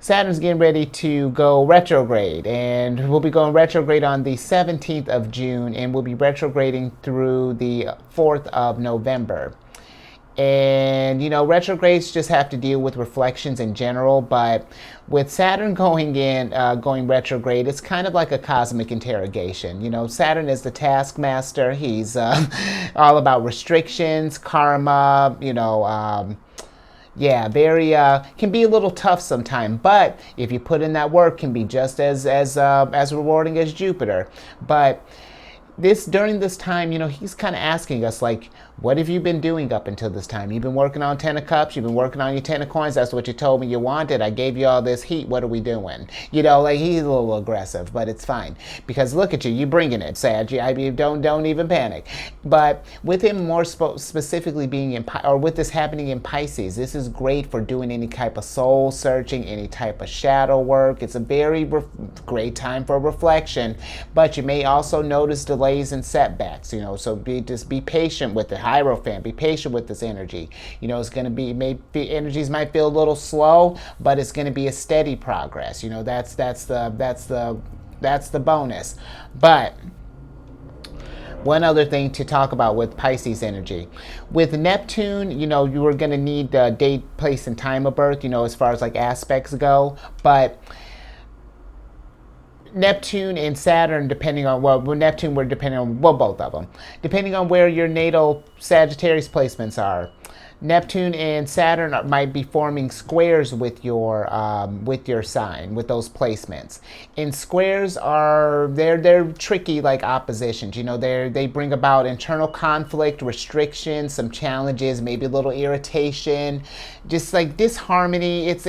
S1: Saturn's getting ready to go retrograde, and we'll be going retrograde on the 17th of June, and we'll be retrograding through the 4th of November. And, you know, retrogrades just have to deal with reflections in general, but with Saturn going retrograde, it's kind of like a cosmic interrogation. You know, Saturn is the taskmaster. He's all about restrictions, karma, you know, yeah, very can be a little tough sometimes, but if you put in that work, can be just as rewarding as Jupiter. But during this time, you know, he's kind of asking us, like, what have you been doing up until this time? You've been working on 10 of Cups, you've been working on your 10 of Coins, that's what you told me you wanted, I gave you all this heat, what are we doing? You know, like, he's a little aggressive, but it's fine, because look at you, you're bringing it, Sag. I mean, don't even panic. But with him more specifically being with this happening in Pisces, this is great for doing any type of soul searching, any type of shadow work. It's a very great time for reflection, but you may also notice delays and setbacks, you know, so just be patient with it. Hierophant, be patient with this energy. You know, it's going to be, maybe energies might feel a little slow, but it's going to be a steady progress. You know, that's the bonus. But one other thing to talk about with Pisces energy. With Neptune, you know, you are going to need date, place, and time of birth, you know, as far as like aspects go. But Neptune and Saturn, depending on, Neptune, we're depending on, both of them. Depending on where your natal Sagittarius placements are. Neptune and Saturn might be forming squares with your sign, with those placements. And squares they're tricky, like oppositions. You know, they bring about internal conflict, restrictions, some challenges, maybe a little irritation, just like disharmony. It's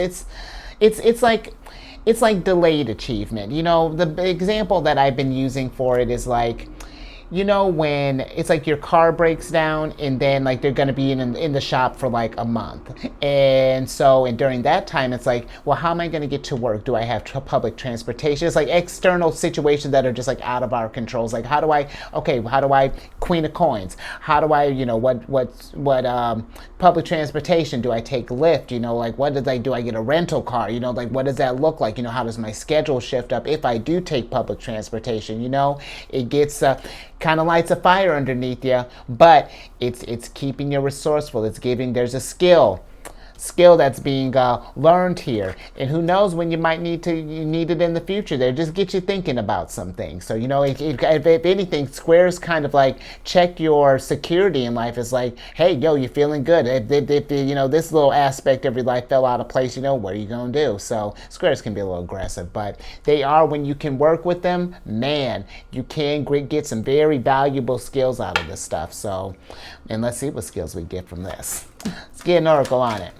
S1: like delayed achievement. You know, the example that I've been using for it is like, you know, when it's like your car breaks down and then like they're going to be in the shop for like a month. And during that time, it's like, well, how am I going to get to work? Do I have public transportation? It's like external situations that are just like out of our controls. Like, how do I, Queen of Coins, how do I, you know, what public transportation, do I take Lyft? You know, like, do I get a rental car? You know, like, what does that look like? You know, how does my schedule shift up if I do take public transportation? You know, it gets kind of lights a fire underneath you, but it's keeping you resourceful. It's there's a skill that's being learned here, and who knows when you might need it in the future. They just get you thinking about some things. So, you know, if anything, squares kind of like check your security in life. It's like, hey, yo, you feeling good? If you know, this little aspect of your life fell out of place, you know, what are you gonna do? So squares can be a little aggressive, but they are, when you can work with them, man, you can get some very valuable skills out of this stuff. So, and let's see what skills we get from this. Let's get an oracle on it.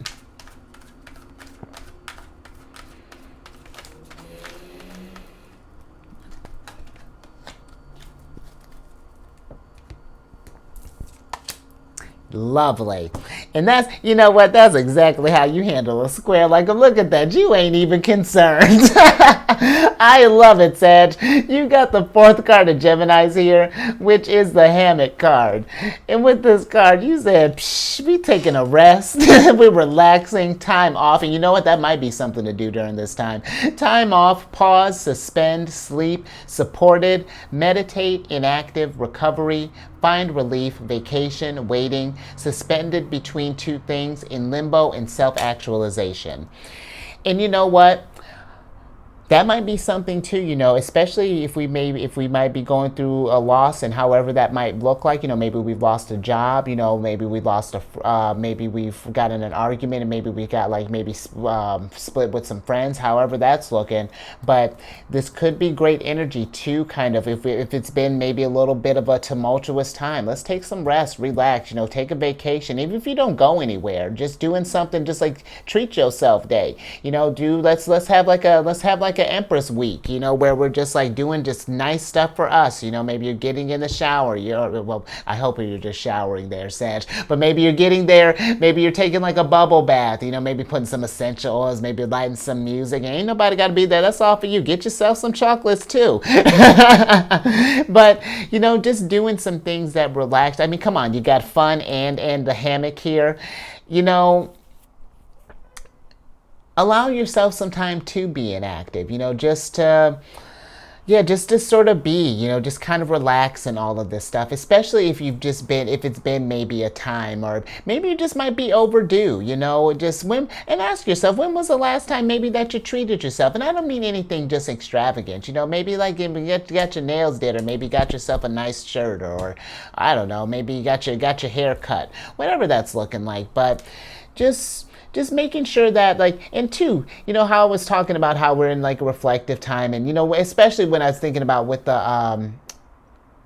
S1: Lovely. And that's, you know what, that's exactly how you handle a square. Like, look at that, you ain't even concerned. I love it, Sag. You got the fourth card of Gemini's here, which is the hammock card. And with this card, you said, we taking a rest. We're relaxing, time off. And you know what, that might be something to do during this time. Time off, pause, suspend, sleep, supported, meditate, inactive, recovery, find relief, vacation, waiting, suspended between two things, in limbo, and self-actualization. And you know what? That might be something too, you know, especially if we might be going through a loss, and however that might look like, you know, maybe we've lost a job, you know, maybe we lost maybe we've gotten an argument, and maybe we got like split with some friends, however that's looking. But this could be great energy too, kind of, if it's been maybe a little bit of a tumultuous time. Let's take some rest, relax, you know, take a vacation, even if you don't go anywhere, just doing something, just like treat yourself day, you know, let's have like like an Empress week, you know, where we're just like doing just nice stuff for us. You know, maybe you're getting in the shower. Well, I hope you're just showering there, Sag. But maybe you're getting there. Maybe you're taking like a bubble bath. You know, maybe putting some essential oils. Maybe lighting some music. Ain't nobody got to be there. That's all for you. Get yourself some chocolates too. But you know, just doing some things that relax. I mean, come on, you got fun and the hammock here. You know, allow yourself some time to be inactive, you know, just to sort of be, you know, just kind of relax and all of this stuff, especially if it's been maybe a time, or maybe you just might be overdue, you know, and ask yourself, when was the last time maybe that you treated yourself? And I don't mean anything just extravagant, you know, maybe like you got your nails did, or maybe got yourself a nice shirt, or I don't know, maybe you got your hair cut, whatever that's looking like, but just making sure that, like, and two, you know, how I was talking about how we're in like a reflective time, and, you know, especially when I was thinking about with the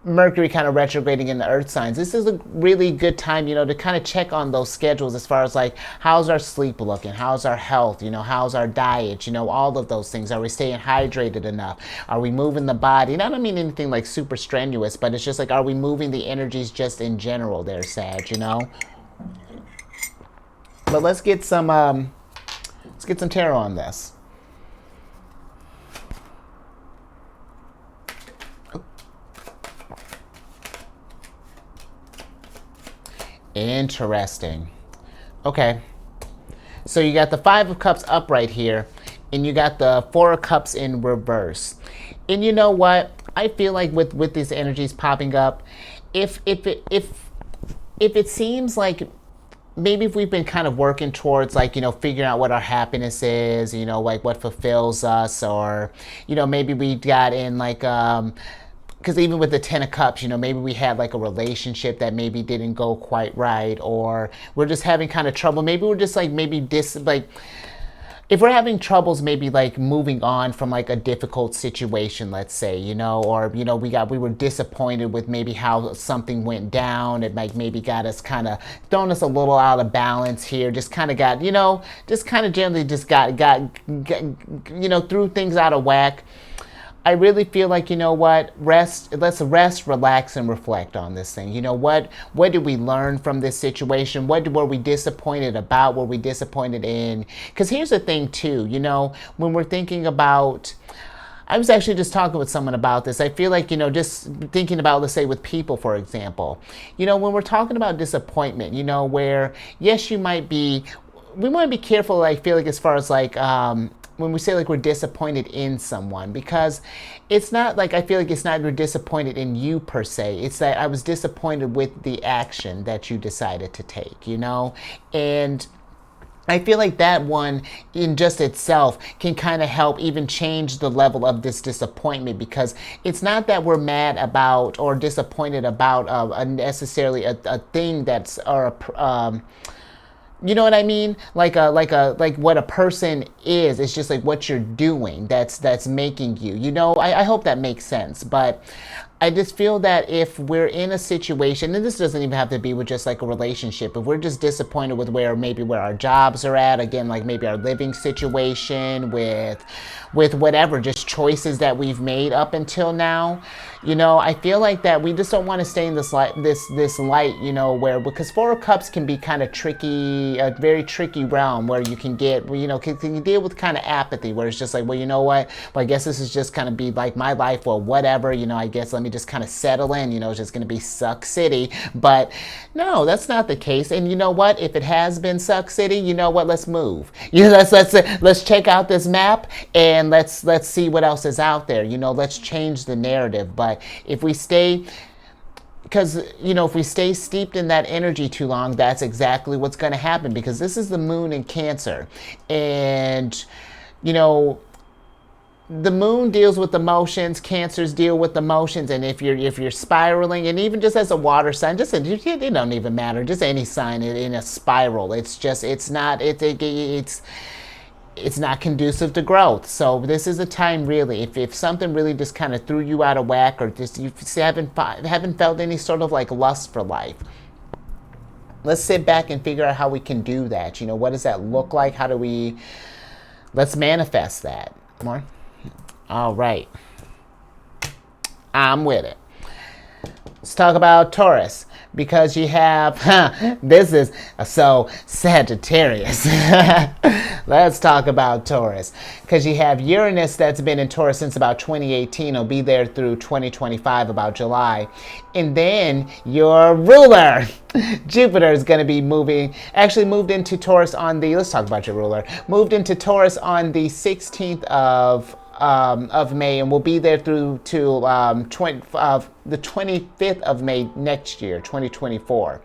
S1: Mercury kind of retrograding in the earth signs, this is a really good time, you know, to kind of check on those schedules as far as like, how's our sleep looking? How's our health? You know, how's our diet? You know, all of those things. Are we staying hydrated enough? Are we moving the body? And I don't mean anything like super strenuous, but it's just like, are we moving the energies just in general there, Sag, you know? But let's get some tarot on this. Interesting. Okay. So you got the Five of Cups upright here, and you got the Four of Cups in reverse. And you know what? I feel like with these energies popping up, if it seems like maybe if we've been kind of working towards, like, you know, figuring out what our happiness is, you know, like what fulfills us, or, you know, maybe we got in like, because even with the Ten of Cups, you know, maybe we had like a relationship that maybe didn't go quite right, or we're just having kind of trouble. Maybe we're just like, if we're having troubles, maybe like moving on from like a difficult situation, let's say, you know, or, you know, we were disappointed with maybe how something went down. It like maybe got us kind of thrown us a little out of balance here. Just kind of got, you know, just kind of generally just got, you know, threw things out of whack. I really feel like, you know what, let's rest, relax, and reflect on this thing. You know, what did we learn from this situation? What were we disappointed about? Were we disappointed in? Because here's the thing too, you know, when we're thinking about, I was actually just talking with someone about this. I feel like, you know, just thinking about, let's say with people, for example, you know, when we're talking about disappointment, you know, where, yes, we want to be careful, I feel like, as far as like, when we say like we're disappointed in someone, because it's not like, I feel like it's not we're disappointed in you per se. It's that I was disappointed with the action that you decided to take, you know? And I feel like that one in just itself can kind of help even change the level of this disappointment, because it's not that we're mad about or disappointed about necessarily a thing that's, or you know what I mean? Like what a person is. It's just like what you're doing that's making you. You know, I hope that makes sense. But I just feel that if we're in a situation, and this doesn't even have to be with just like a relationship, if we're just disappointed with where our jobs are at, again, like maybe our living situation, with whatever, just choices that we've made up until now, you know, I feel like that we just don't want to stay in this light, you know, where, because Four of Cups can be kind of tricky, a very tricky realm where you can get, you know, can you deal with kind of apathy, where it's just like, well, you know what, well, I guess this is just kind of be like my life, or whatever, you know, I guess let me just kind of settle in, you know, it's just going to be Suck City. But no, that's not the case. And you know what, if it has been Suck City, you know what, let's move. You know, let's check out this map, and let's see what else is out there. You know, let's change the narrative. But if we stay, because, you know, if we stay steeped in that energy too long, that's exactly what's going to happen, because this is the moon in Cancer. And, you know, the moon deals with emotions, Cancers deal with emotions, and if you're spiraling, and even just as a water sign, just it don't even matter, just any sign in a spiral, it's not conducive to growth. So this is a time, really, if something really just kind of threw you out of whack, or just you haven't felt any sort of like lust for life, let's sit back and figure out how we can do that. You know, what does that look like? Let's manifest that. More? All right. I'm with it. Let's talk about Taurus, because you have, this is, so Sagittarius. Let's talk about Taurus, because you have Uranus that's been in Taurus since about 2018. It'll be there through 2025, about July. And then your ruler, Jupiter, is going to be actually moved into Taurus on the, let's talk about your ruler, moved into Taurus on the 16th of May, and we'll be there through to the 25th of May next year, 2024.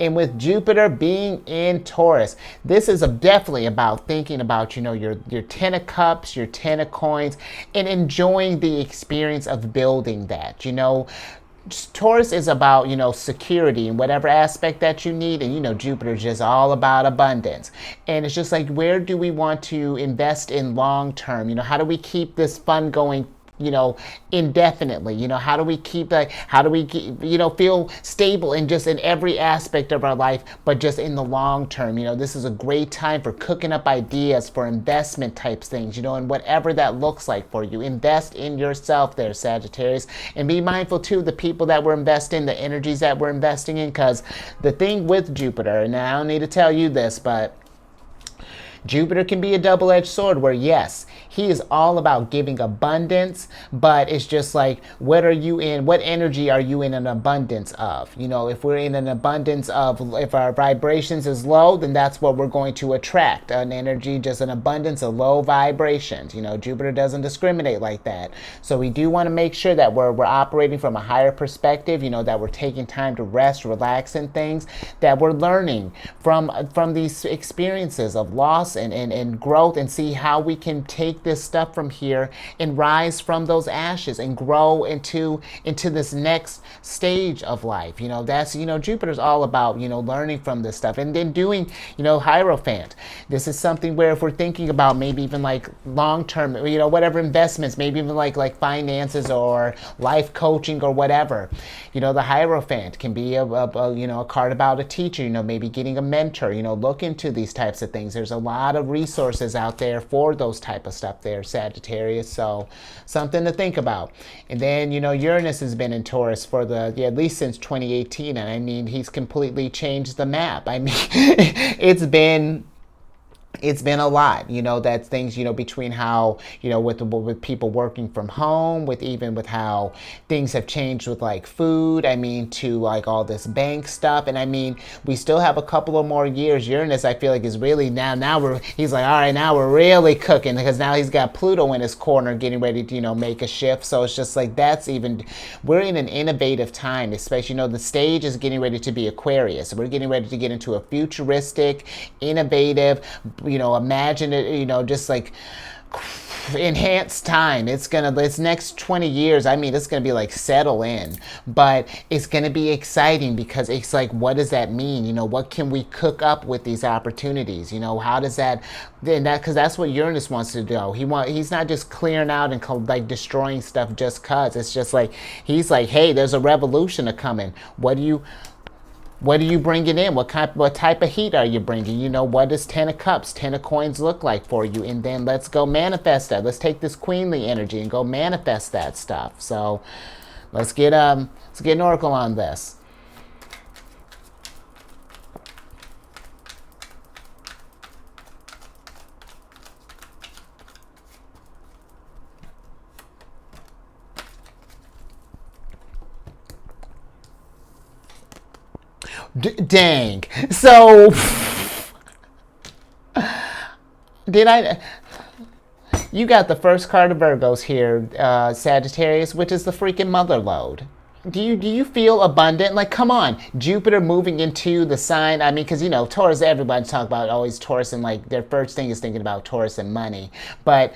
S1: And with Jupiter being in Taurus, this is definitely about thinking about, your 10 of cups, your 10 of coins, and enjoying the experience of building that. Taurus is about, security in whatever aspect that you need. And, Jupiter is just all about abundance. And it's just like, where do we want to invest in long term? How do we keep this fund going, indefinitely? How do we keep that? How do we, feel stable in just in every aspect of our life, but just in the long term? This is a great time for cooking up ideas for investment types things, and whatever that looks like for you. Invest in yourself there, Sagittarius. And be mindful too, the people that we're investing, the energies that we're investing in, because the thing with Jupiter, and I don't need to tell you this, but Jupiter can be a double-edged sword where, yes, he is all about giving abundance, but it's just like, what energy are you in an abundance of? If we're in an abundance of, if our vibrations is low, then that's what we're going to attract. An energy, just an abundance of low vibrations. Jupiter doesn't discriminate like that. So we do want to make sure that we're operating from a higher perspective, that we're taking time to rest, relax in things, that we're learning from these experiences of loss and growth, and see how we can take this stuff from here and rise from those ashes and grow into this next stage of life. That's, Jupiter's all about, learning from this stuff, and then doing, Hierophant. This is something where, if we're thinking about maybe even like long-term, whatever investments, maybe even like finances or life coaching or whatever, the Hierophant can be a card about a teacher, maybe getting a mentor. Look into these types of things. There's a lot of resources out there for those type of stuff there, Sagittarius. So something to think about. And then, Uranus has been in Taurus for at least since 2018. And he's completely changed the map. It's been a lot, that's things, between how, with people working from home, with how things have changed with like food, to like all this bank stuff. And we still have a couple of more years. Uranus, I feel like, is really he's like, all right, now we're really cooking, because now he's got Pluto in his corner getting ready to, make a shift. So it's just like, we're in an innovative time, especially, the stage is getting ready to be Aquarius. We're getting ready to get into a futuristic, innovative, imagine it, just like enhanced time. This next 20 years, it's gonna be like settle in, but it's gonna be exciting, because it's like, what does that mean? What can we cook up with these opportunities? How does that, because that's what Uranus wants to do. He's not just clearing out and like destroying stuff just cause. It's just like, he's like, hey, there's a revolution coming. What are you bringing in? What type of heat are you bringing? What does 10 of cups, 10 of coins look like for you? And then let's go manifest that. Let's take this queenly energy and go manifest that stuff. So let's get an oracle on this. Dang. So, you got the first card of Virgos here, Sagittarius, which is the freaking mother lode. Do you feel abundant? Like, come on, Jupiter moving into the sign. Because, Taurus, everybody's talking about always Taurus, and like their first thing is thinking about Taurus and money. But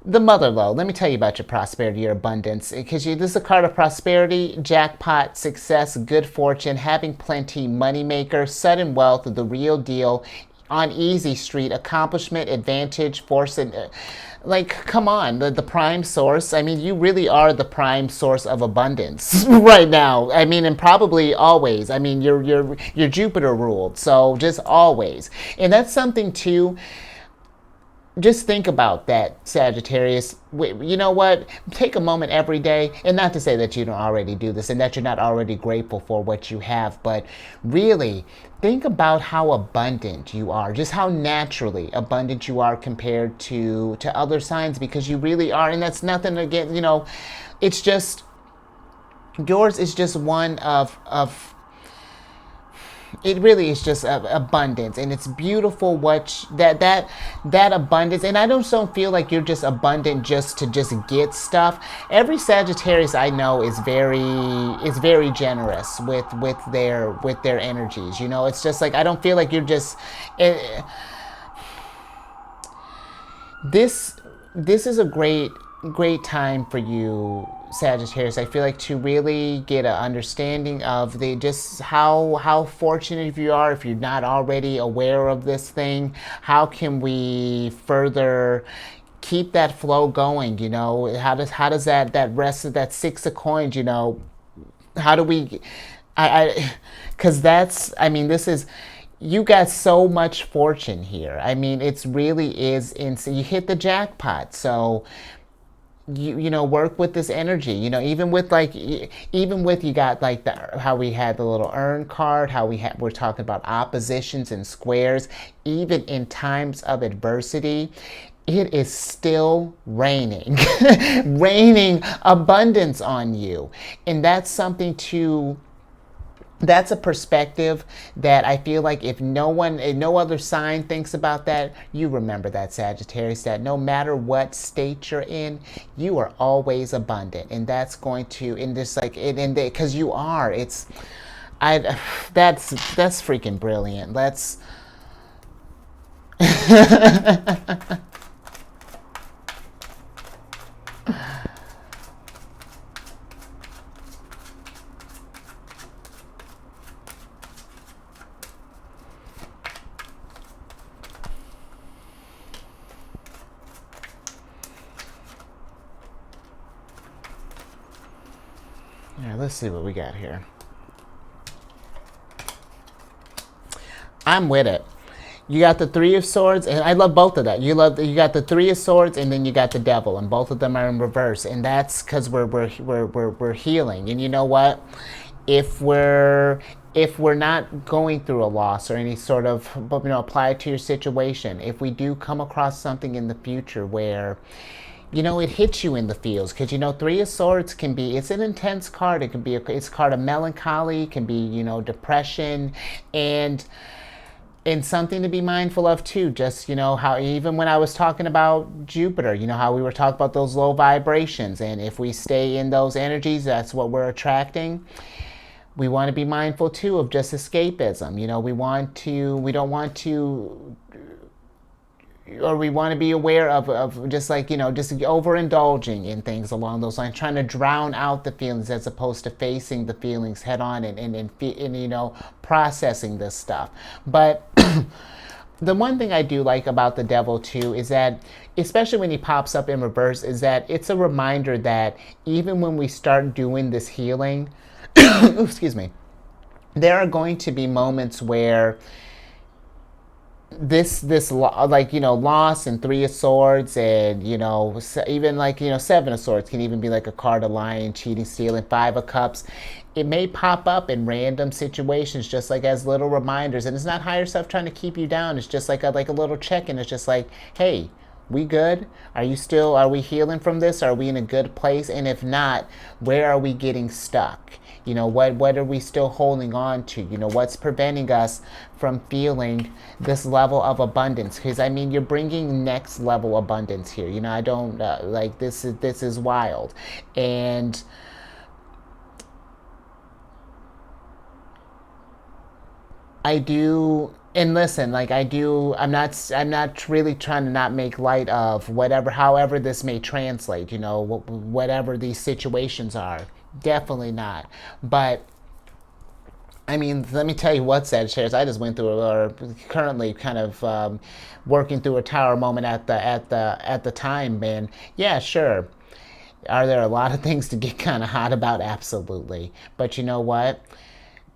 S1: the mother lode, let me tell you about your prosperity, your abundance, because this is a card of prosperity, jackpot, success, good fortune, having plenty, moneymaker, sudden wealth, the real deal, on easy street, accomplishment, advantage, force, and like, come on, the prime source. You really are the prime source of abundance right now. And probably always. You're Jupiter ruled, so just always. And that's something too. just think about that, Sagittarius. You know what? Take a moment every day, and not to say that you don't already do this and that you're not already grateful for what you have, but really think about how abundant you are, just how naturally abundant you are compared to other signs, because you really are. And that's nothing against, it's just, yours is just one of it really is just abundance, and it's beautiful that abundance. And I don't feel like you're just abundant just to just get stuff. Every Sagittarius I know is very generous with their energies. It's just like, I don't feel like you're just this is a great time for you, Sagittarius. I feel like to really get an understanding of just how fortunate you are. If you're not already aware of this thing, how can we further keep that flow going? How does that rest of that six of coins, how do we, because this is, you got so much fortune here. It really is insane. You hit the jackpot. So you work with this energy, even with you got like how we had the little urn card, how we're talking about oppositions and squares. Even in times of adversity, it is still raining raining abundance on you. And that's a perspective that I feel like if no other sign thinks about that, you remember that, Sagittarius, that no matter what state you're in, you are always abundant. And that's going to, in this, like, because you are, that's freaking brilliant. Let's, let's see what we got here. I'm with it. You got the Three of Swords, and I love both of that. You got the Three of Swords, and then you got the Devil, and both of them are in reverse. And that's because we're healing. And you know what? If we're not going through a loss or any sort of, apply it to your situation. If we do come across something in the future where it hits you in the feels, because Three of Swords it's an intense card. It can be it's a card of melancholy, it can be depression, and something to be mindful of too. Just how even when I was talking about Jupiter, how we were talking about those low vibrations, and if we stay in those energies, that's what we're attracting. We want to be mindful too of just escapism. We don't want to, or we want to be aware of just like, just overindulging in things along those lines, trying to drown out the feelings as opposed to facing the feelings head on and processing this stuff. But the one thing I do like about the Devil too is that, especially when he pops up in reverse, is that it's a reminder that even when we start doing this healing, excuse me, there are going to be moments where loss and Three of Swords, and even Seven of Swords can even be like a card of lying, cheating, stealing. Five of Cups, it may pop up in random situations, just like as little reminders. And it's not higher self trying to keep you down. It's just like a little check-in. It's just like, hey, we good? Are we healing from this? Are we in a good place? And if not, where are we getting stuck? What are we still holding on to? What's preventing us from feeling this level of abundance? Because you're bringing next level abundance here. I don't this is wild. And I do, and listen, I'm not really trying to not make light of however this may translate, whatever these situations are. Definitely not. But let me tell you what, Sagittarius, I just went through, or currently kind of working through a tower moment at the time, man. Yeah, sure. Are there a lot of things to get kind of hot about? Absolutely. But you know what?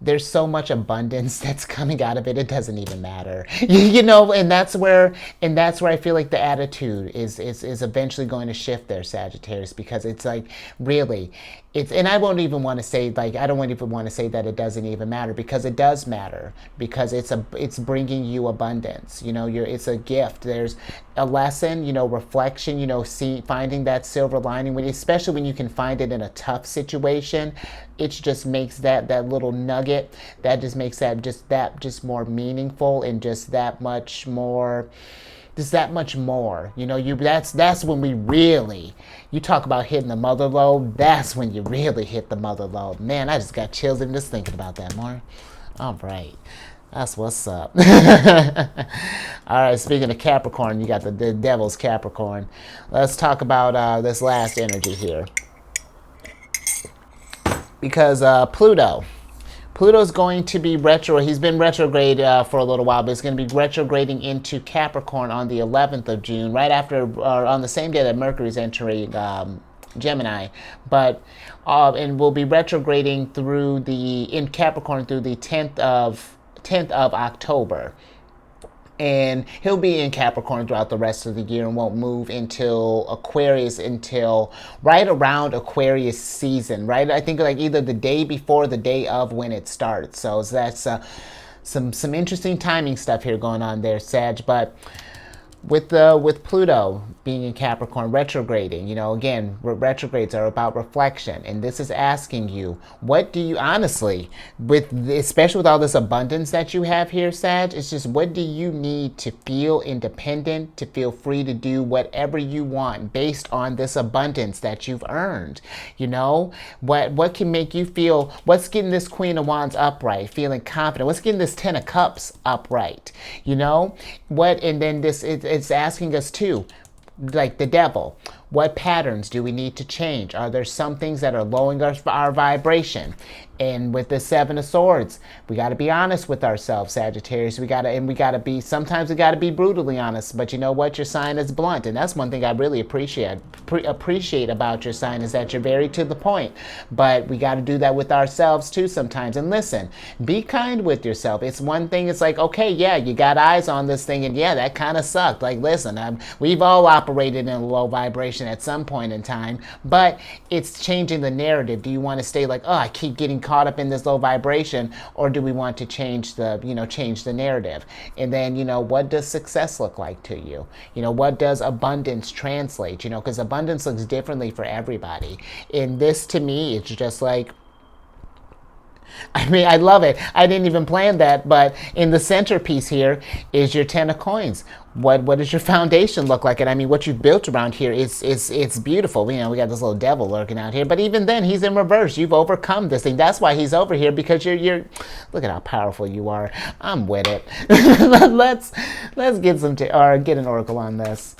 S1: there's so much abundance that's coming out of it, it doesn't even matter. You know, and that's where I feel like the attitude is eventually going to shift there, Sagittarius, because it's like, really, it's, and I won't even want to say, like, I don't even want to say that it doesn't even matter, because it does matter, because it's bringing you abundance. You know, it's a gift. There's a lesson, you know, reflection, you know, finding that silver lining, especially when you can find it in a tough situation. It just makes that little nugget, that just makes that just more meaningful, and just that much more, you know. That's when we really, you talk about hitting the mother lode, that's when you really hit the mother lode. Man, I just got chills even just thinking about that more. All right, that's what's up. All right, speaking of Capricorn, you got the devil's Capricorn. Let's talk about this last energy here, because Pluto's going to be he's been retrograde for a little while, but it's going to be retrograding into Capricorn on the 11th of June, right after, or on the same day that Mercury's entering Gemini, but and will be retrograding in Capricorn through the 10th of October. And he'll be in Capricorn throughout the rest of the year, and won't move into Aquarius until right around Aquarius season, right? I think like either the day before, the day of, when it starts. So that's some interesting timing stuff here going on there, Sag. But with Pluto being in Capricorn retrograding, you know, again, retrogrades are about reflection, and this is asking you, what do you honestly, especially with all this abundance that you have here, Sag, it's just, what do you need to feel independent, to feel free to do whatever you want based on this abundance that you've earned? You know, what can make you feel, what's getting this Queen of Wands upright, feeling confident? What's getting this Ten of Cups upright? You know, and then it's asking us too, like the devil, what patterns do we need to change? Are there some things that are lowering our vibration? And with the Seven of Swords, we got to be honest with ourselves, Sagittarius. Sometimes we got to be brutally honest. But you know what? Your sign is blunt, and that's one thing I really appreciate about your sign, is that you're very to the point. But we got to do that with ourselves too sometimes. And listen, be kind with yourself. It's one thing. It's like, okay, yeah, you got eyes on this thing, and yeah, that kind of sucked. Like, listen, we've all operated in a low vibration at some point in time, but it's changing the narrative. Do you want to stay like, oh, I keep getting caught up in this low vibration, or do we want to change the narrative? And then, you know, what does success look like to you? You know, what does abundance translate? You know, because abundance looks differently for everybody. And this, to me, it's just like, I mean, I love it. I didn't even plan that, but in the centerpiece here is your Ten of Coins. What does your foundation look like? And I mean, what you've built around here it's beautiful. You know, we got this little devil lurking out here, but even then, he's in reverse. You've overcome this thing. That's why he's over here, because you're look at how powerful you are. I'm with it. let's get an oracle on this.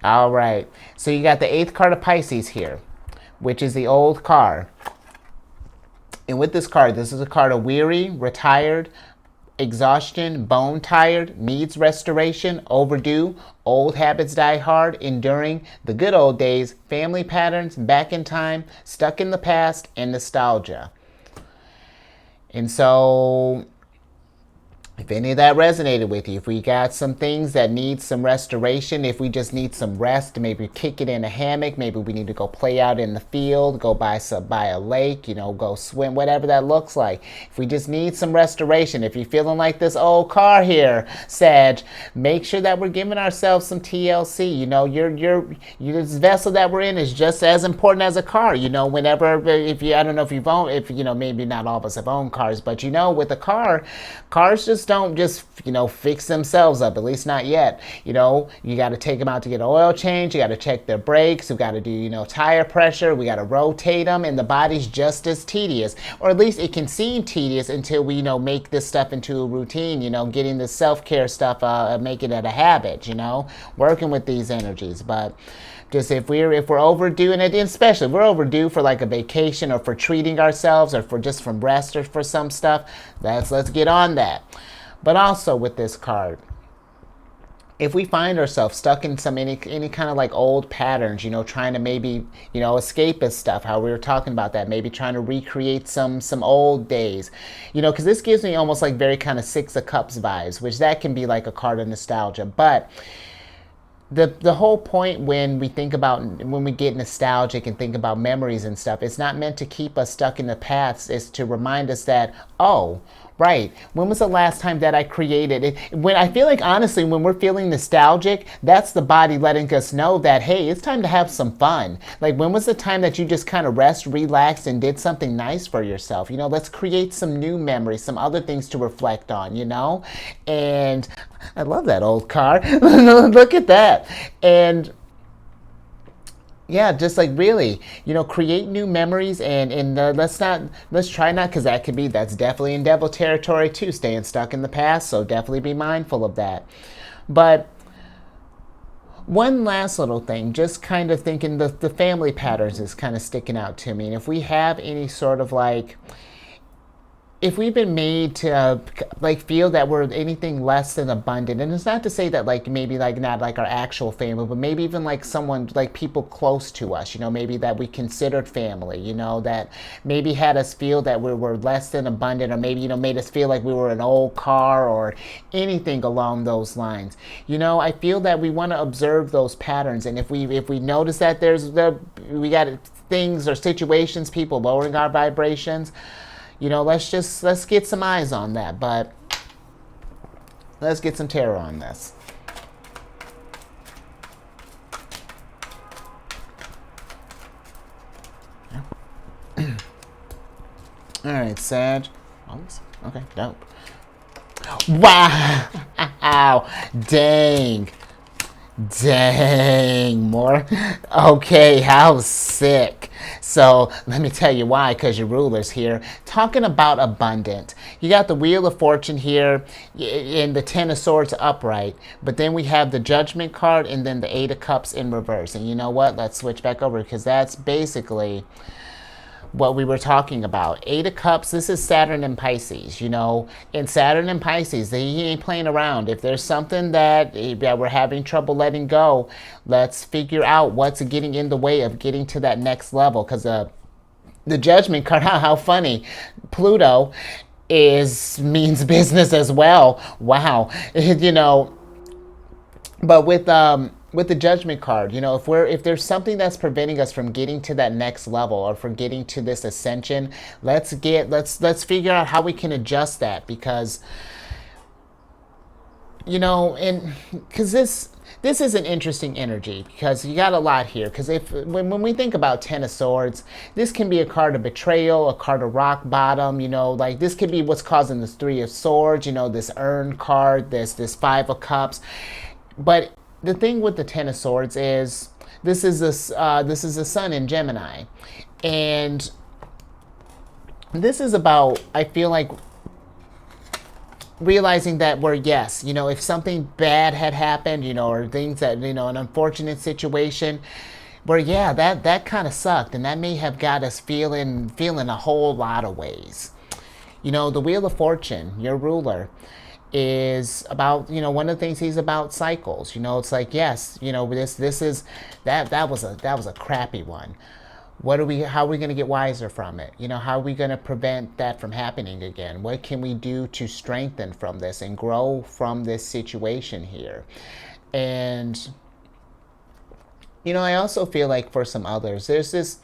S1: All right, so you got the 8th card of Pisces here, which is the old card. And with this card, this is a card of weary, retired, exhaustion, bone tired, needs restoration, overdue, old habits die hard, enduring the good old days, family patterns, back in time, stuck in the past, and nostalgia. And so, if any of that resonated with you, if we got some things that need some restoration, if we just need some rest, maybe kick it in a hammock, maybe we need to go play out in the field, go by a lake, you know, go swim, whatever that looks like. If we just need some restoration, if you're feeling like this old car here, Sag, make sure that we're giving ourselves some TLC. You know, this vessel that we're in is just as important as a car. You know, whenever, I don't know if you've owned, you know, maybe not all of us have owned cars, but you know, with a car, cars just don't just, you know, fix themselves up, at least not yet. You know, you got to take them out to get an oil change. You got to check their brakes. We got to do, you know, tire pressure. We got to rotate them, and the body's just as tedious, or at least it can seem tedious until we, you know, make this stuff into a routine, you know, getting the self-care stuff, make it a habit, you know, working with these energies. But just if we're overdue, and especially if we're overdue for like a vacation, or for treating ourselves, or for just from rest, or for some stuff, let's get on that. But also with this card, if we find ourselves stuck in any kind of like old patterns, trying to maybe, escapist stuff, how we were talking about that, maybe trying to recreate some old days, because this gives me almost like very kind of Six of Cups vibes, which that can be like a card of nostalgia. But the whole point when we get nostalgic and think about memories and stuff, it's not meant to keep us stuck in the past. It's to remind us that, oh, right, when was the last time that I created it? When I feel like, honestly, when we're feeling nostalgic, that's the body letting us know that, hey, it's time to have some fun. Like, when was the time that you just kind of relaxed and did something nice for yourself? Let's create some new memories, some other things to reflect on, And I love that old car. Look at that. And yeah, just like really, create new memories and let's try not, because that's definitely in devil territory too, staying stuck in the past. So definitely be mindful of that. But one last little thing, just kind of thinking the family patterns is kind of sticking out to me. And if we have any sort of like, if we've been made to feel that we're anything less than abundant, and it's not to say that maybe not like our actual family, but maybe even like someone, like people close to us, maybe that we considered family, that maybe had us feel that we were less than abundant, or maybe made us feel like we were an old car or anything along those lines. I feel that we want to observe those patterns, and if we notice that we got things or situations, people lowering our vibrations, let's get some eyes on that. But let's get some tarot on this. All right, Sag. Okay, dope. Wow. Dang, more. Okay, how sick. So let me tell you why, because your ruler's here. Talking about abundant. You got the Wheel of Fortune here in the Ten of Swords upright, but then we have the Judgment card and then the Eight of Cups in reverse. And you know what? Let's switch back over, because that's basically what we were talking about. Eight of Cups, this is Saturn and Pisces, and Saturn and Pisces, he ain't playing around. If there's something that we're having trouble letting go, let's figure out what's getting in the way of getting to that next level. Because the Judgment card, how funny, Pluto means business as well. Wow. But with the Judgment card, if there's something that's preventing us from getting to that next level or from getting to this ascension, let's figure out how we can adjust that, because and because this is an interesting energy, because you got a lot here. Because when we think about Ten of Swords, this can be a card of betrayal, a card of rock bottom, this could be what's causing this Three of Swords, this Urn card, this Five of Cups. But the thing with the Ten of Swords is this is the Sun in Gemini, and this is about, I feel like, realizing that if something bad had happened, or things that, an unfortunate situation, that kind of sucked, and that may have got us feeling a whole lot of ways. The Wheel of Fortune, your ruler, is about, one of the things, he's about cycles. It's like, yes, this is that was a crappy one. How are we going to get wiser from it? How are we going to prevent that from happening again? What can we do to strengthen from this and grow from this situation here? And I also feel like for some others, there's this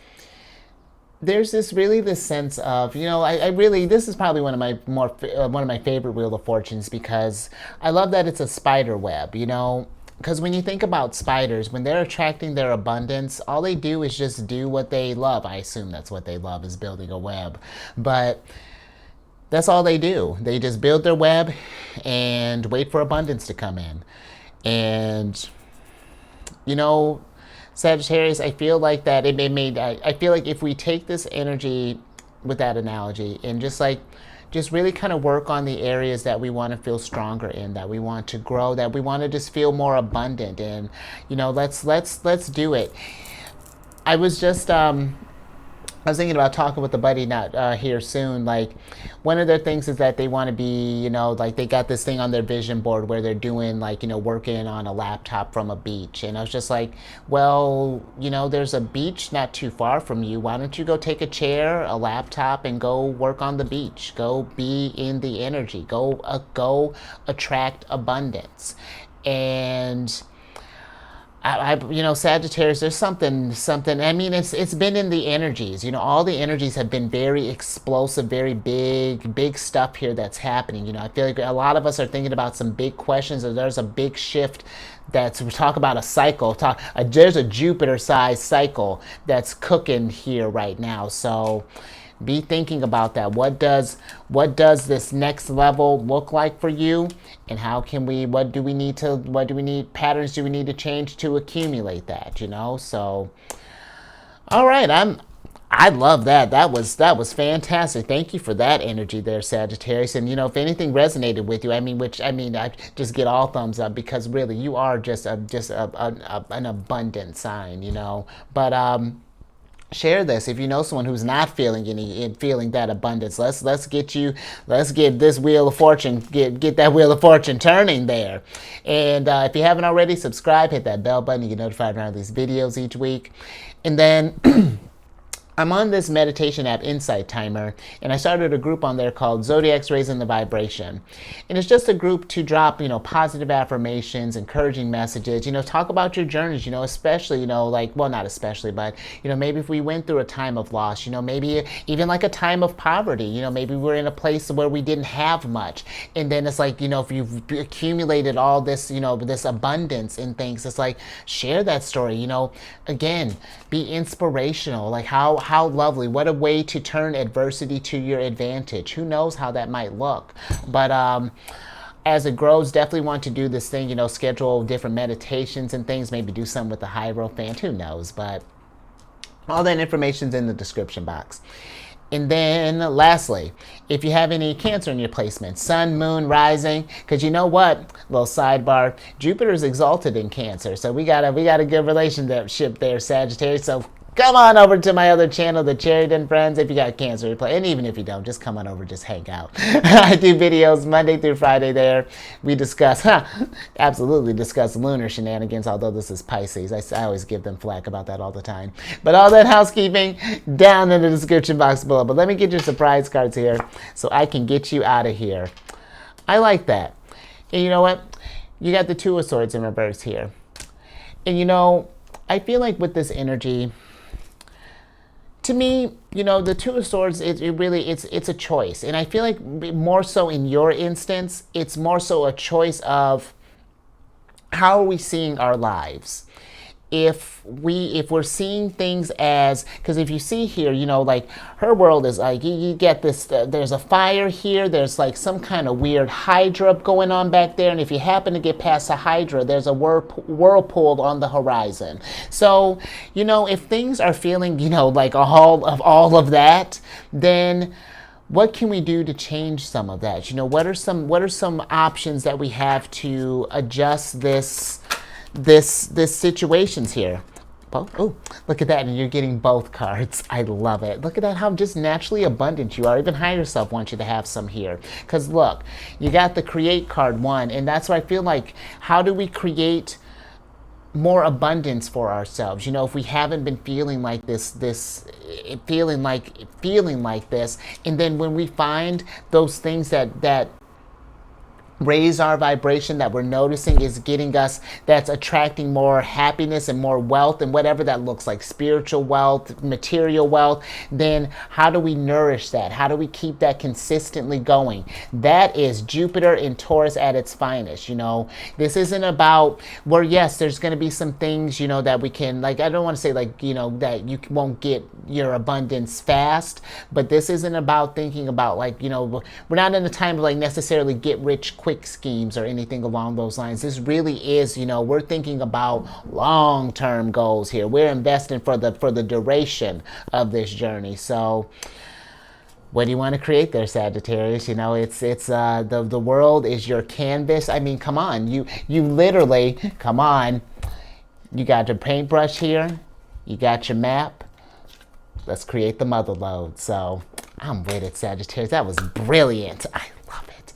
S1: sense of, I really, this is probably one of my favorite Wheel of Fortunes, because I love that it's a spider web, because when you think about spiders, when they're attracting their abundance, all they do is just do what they love. I assume that's what they love, is building a web. But that's all they do. They just build their web and wait for abundance to come in. And, Sagittarius, I feel like that I feel like if we take this energy with that analogy and just really kind of work on the areas that we want to feel stronger in, that we want to grow, that we want to just feel more abundant, and let's do it. I was just I was thinking about talking with a buddy not here soon. Like, one of their things is that they want to be, you know, like they got this thing on their vision board where they're doing like, you know, working on a laptop from a beach. And I was just like, well, you know, there's a beach not too far from you. Why don't you go take a chair, a laptop, and go work on the beach? Go be in the energy. Go attract abundance. And you know, Sagittarius, there's something. I mean, it's been in the energies. You know, all the energies have been very explosive, very big stuff here that's happening. You know, I feel like a lot of us are thinking about some big questions, or there's a big shift. We talk about a cycle. There's a Jupiter-sized cycle that's cooking here right now. So be thinking about that. What does this next level look like for you, and how can we, what patterns do we need to change to accumulate that, you know? So all right, I love that. That was fantastic. Thank you for that energy there, Sagittarius. And you know, if anything resonated with you, I just get all thumbs up, because really you are just an abundant sign, you know. But share this if you know someone who's not feeling that abundance. Let's get this wheel of fortune, get that wheel of fortune turning there. And if you haven't already, subscribe, hit that bell button. You get notified around these videos each week. And then I'm on this meditation app, Insight Timer, and I started a group on there called Zodiacs Raising the Vibration. And it's just a group to drop, you know, positive affirmations, encouraging messages, you know, talk about your journeys, you know, especially, you know, like, well, not especially, but, you know, maybe if we went through a time of loss, you know, maybe even like a time of poverty, you know, maybe we're in a place where we didn't have much. And then it's like, you know, if you've accumulated all this, you know, this abundance in things, it's like, share that story, you know, again, be inspirational. Like, how lovely. What a way to turn adversity to your advantage. Who knows how that might look. But as it grows, definitely want to do this thing, you know, schedule different meditations and things, maybe do something with the Hierophant, who knows. But all that information's in the description box. And then lastly, if you have any Cancer in your placement, Sun, Moon, Rising, because you know what, little sidebar, Jupiter's exalted in Cancer, so we got a good relationship there, Sagittarius. So come on over to my other channel, The Cherryden Friends, if you got Cancer to play. And even if you don't, just come on over, just hang out. I do videos Monday through Friday there. We absolutely discuss lunar shenanigans, although this is Pisces. I always give them flack about that all the time. But all that housekeeping down in the description box below. But let me get your surprise cards here so I can get you out of here. I like that. And you know what? You got the Two of Swords in reverse here. And you know, I feel like with this energy, to me, you know, the Two of Swords, it's a choice. And I feel like more so in your instance, it's more so a choice of how are we seeing our lives. If we're seeing things as, because if you see here, you know, like her world is like, you get this, there's a fire here, there's like some kind of weird hydra going on back there, and if you happen to get past the hydra, there's a whirlpool on the horizon. So, you know, if things are feeling, you know, like all of that, then what can we do to change some of that? You know, what are some options that we have to adjust this situations here? Oh, look at that, and you're getting both cards. I love it. Look at that, how just naturally abundant you are. Even higher self wants you to have some here. Because look, you got the create card 1, and that's what I feel like. How do we create more abundance for ourselves? You know, if we haven't been feeling like feeling like this, and then when we find those things that raise our vibration, that we're noticing is getting us, that's attracting more happiness and more wealth, and whatever that looks like, spiritual wealth, material wealth, then how do we nourish that? How do we keep that consistently going? That is Jupiter in Taurus at its finest. You know, this isn't about where, yes, there's going to be some things, you know, that we can, like, I don't want to say like, you know, that you won't get your abundance fast, but this isn't about thinking about like, you know, we're not in a time of like necessarily get rich quick schemes or anything along those lines. This really is, you know, we're thinking about long-term goals here. We're investing for the duration of this journey. So what do you want to create there, Sagittarius? You know, it's the world is your canvas. I mean, come on, you literally, come on. You got your paintbrush here, you got your map, Let's create the mother load. So I'm with it, Sagittarius. That was brilliant. I love it.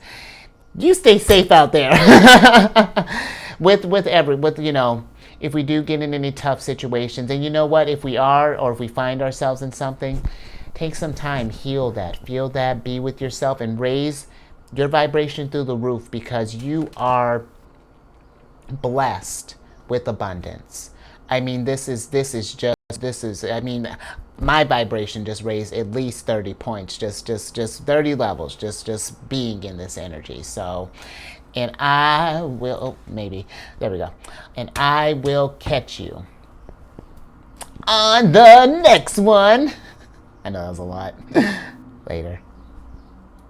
S1: You stay safe out there. with you know, if we do get in any tough situations, and you know what, if we are, or if we find ourselves in something, take some time, heal that, feel that, be with yourself, and raise your vibration through the roof, because you are blessed with abundance. I mean, I mean, my vibration just raised at least 30 points, just 30 levels, just being in this energy. So, and I will, oh, maybe, there we go. And I will catch you on the next one. I know that was a lot. Later.